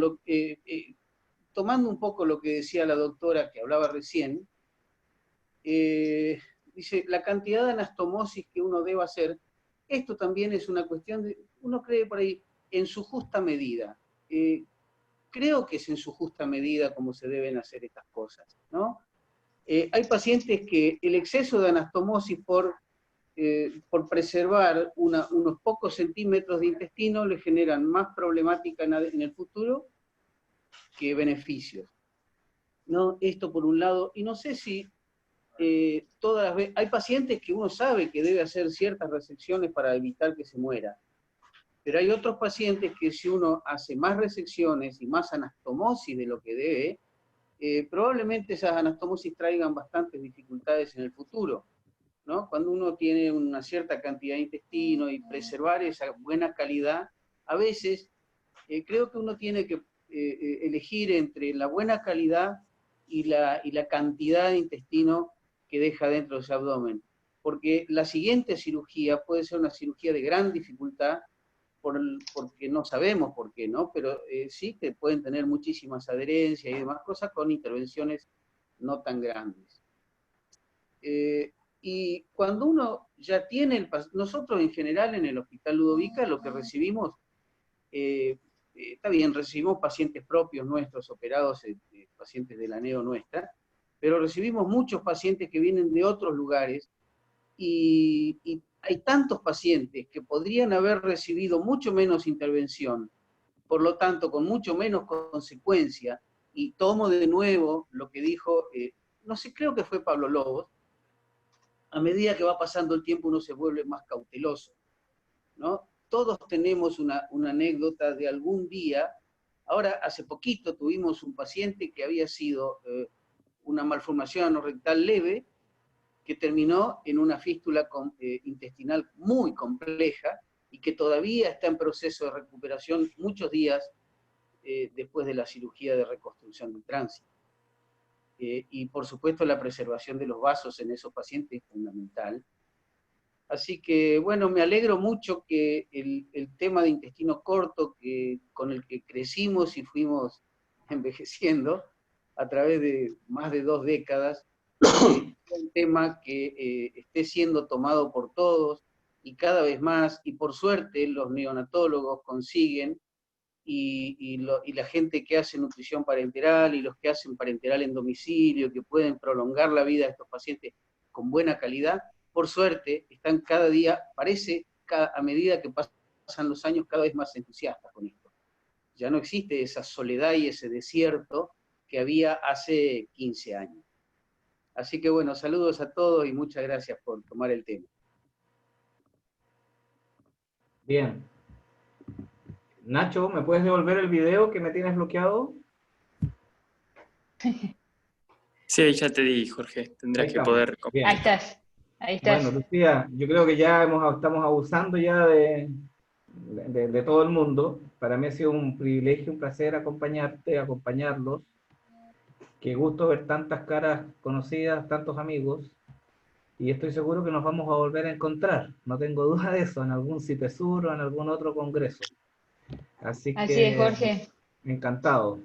tomando un poco lo que decía la doctora que hablaba recién, dice, la cantidad de anastomosis que uno debe hacer, esto también es una cuestión de, uno cree por ahí, en su justa medida. Creo que es en su justa medida como se deben hacer estas cosas, ¿no? Hay pacientes que el exceso de anastomosis por por preservar unos pocos centímetros de intestino le generan más problemática en el futuro que beneficios. ¿No? Esto por un lado, y no sé si todas las veces, hay pacientes que uno sabe que debe hacer ciertas resecciones para evitar que se muera, pero hay otros pacientes que si uno hace más resecciones y más anastomosis de lo que debe, probablemente esas anastomosis traigan bastantes dificultades en el futuro, ¿no? Cuando uno tiene una cierta cantidad de intestino y preservar esa buena calidad, a veces creo que uno tiene que elegir entre la buena calidad y la cantidad de intestino que deja dentro de ese abdomen, porque la siguiente cirugía puede ser una cirugía de gran dificultad, porque no sabemos por qué, ¿no? Pero sí que pueden tener muchísimas adherencias y demás cosas con intervenciones no tan grandes. Y cuando uno ya tiene, nosotros en general en el Hospital Ludovica lo que recibimos, está bien, recibimos pacientes propios nuestros operados, pacientes de la neo nuestra, pero recibimos muchos pacientes que vienen de otros lugares y hay tantos pacientes que podrían haber recibido mucho menos intervención, por lo tanto con mucho menos consecuencia, y tomo de nuevo lo que dijo, no sé, creo que fue Pablo Lobos, a medida que va pasando el tiempo uno se vuelve más cauteloso, ¿no? Todos tenemos una anécdota de algún día. Ahora, hace poquito tuvimos un paciente que había sido una malformación anorrectal leve, que terminó en una fístula intestinal muy compleja y que todavía está en proceso de recuperación muchos días después de la cirugía de reconstrucción del tránsito. Y por supuesto la preservación de los vasos en esos pacientes es fundamental. Así que, bueno, me alegro mucho que el tema de intestino corto, con el que crecimos y fuimos envejeciendo a través de más de 2 décadas, un tema que esté siendo tomado por todos y cada vez más, y por suerte los neonatólogos consiguen, y la gente que hace nutrición parenteral y los que hacen parenteral en domicilio, que pueden prolongar la vida de estos pacientes con buena calidad, por suerte están cada día, parece, a medida que pasan los años, cada vez más entusiastas con esto. Ya no existe esa soledad y ese desierto que había hace 15 años. Así que bueno, saludos a todos y muchas gracias por tomar el tema. Bien. Nacho, ¿me puedes devolver el video que me tienes bloqueado? Sí, ahí ya te di, Jorge. Tendrás que poder... Bien. Ahí estás. Ahí estás. Bueno, Lucía, yo creo que ya estamos abusando ya de todo el mundo. Para mí ha sido un privilegio, un placer acompañarte, acompañarlos. Qué gusto ver tantas caras conocidas, tantos amigos. Y estoy seguro que nos vamos a volver a encontrar. No tengo duda de eso, en algún CIPESUR o en algún otro congreso. Así es, Jorge. Encantado.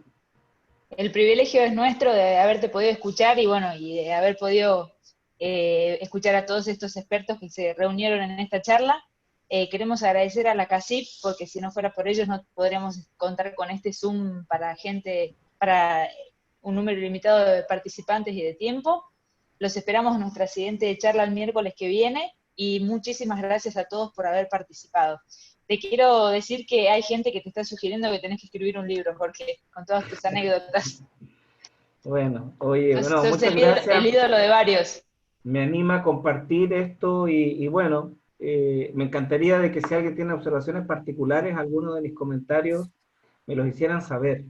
El privilegio es nuestro de haberte podido escuchar y bueno, y de haber podido escuchar a todos estos expertos que se reunieron en esta charla. Queremos agradecer a la CACIP, porque si no fuera por ellos no podríamos contar con este Zoom para un número limitado de participantes y de tiempo. Los esperamos en nuestra siguiente charla el miércoles que viene, y muchísimas gracias a todos por haber participado. Te quiero decir que hay gente que te está sugiriendo que tenés que escribir un libro, Jorge, con todas tus anécdotas. Bueno, oye, Sos muchas gracias. El ídolo de varios. Me anima a compartir esto y bueno, me encantaría de que si alguien tiene observaciones particulares, alguno de mis comentarios me los hicieran saber.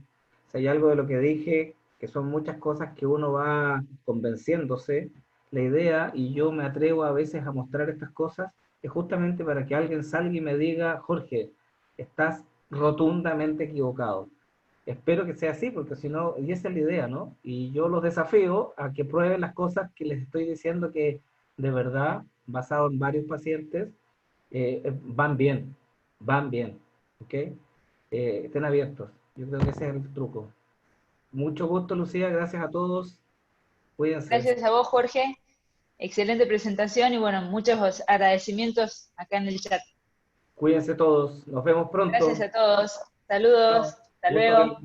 Si hay algo de lo que dije, que son muchas cosas que uno va convenciéndose, la idea, y yo me atrevo a veces a mostrar estas cosas, es justamente para que alguien salga y me diga, Jorge, estás rotundamente equivocado. Espero que sea así, porque si no, y esa es la idea, ¿no? Y yo los desafío a que prueben las cosas que les estoy diciendo que de verdad, basado en varios pacientes, van bien, ¿ok? Estén abiertos, yo creo que ese es el truco. Mucho gusto, Lucía, gracias a todos, cuídense. Gracias a vos, Jorge, excelente presentación y bueno, muchos agradecimientos acá en el chat. Cuídense todos, nos vemos pronto. Gracias a todos, saludos, Chao. hasta luego.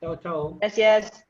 Chao, chao. Gracias.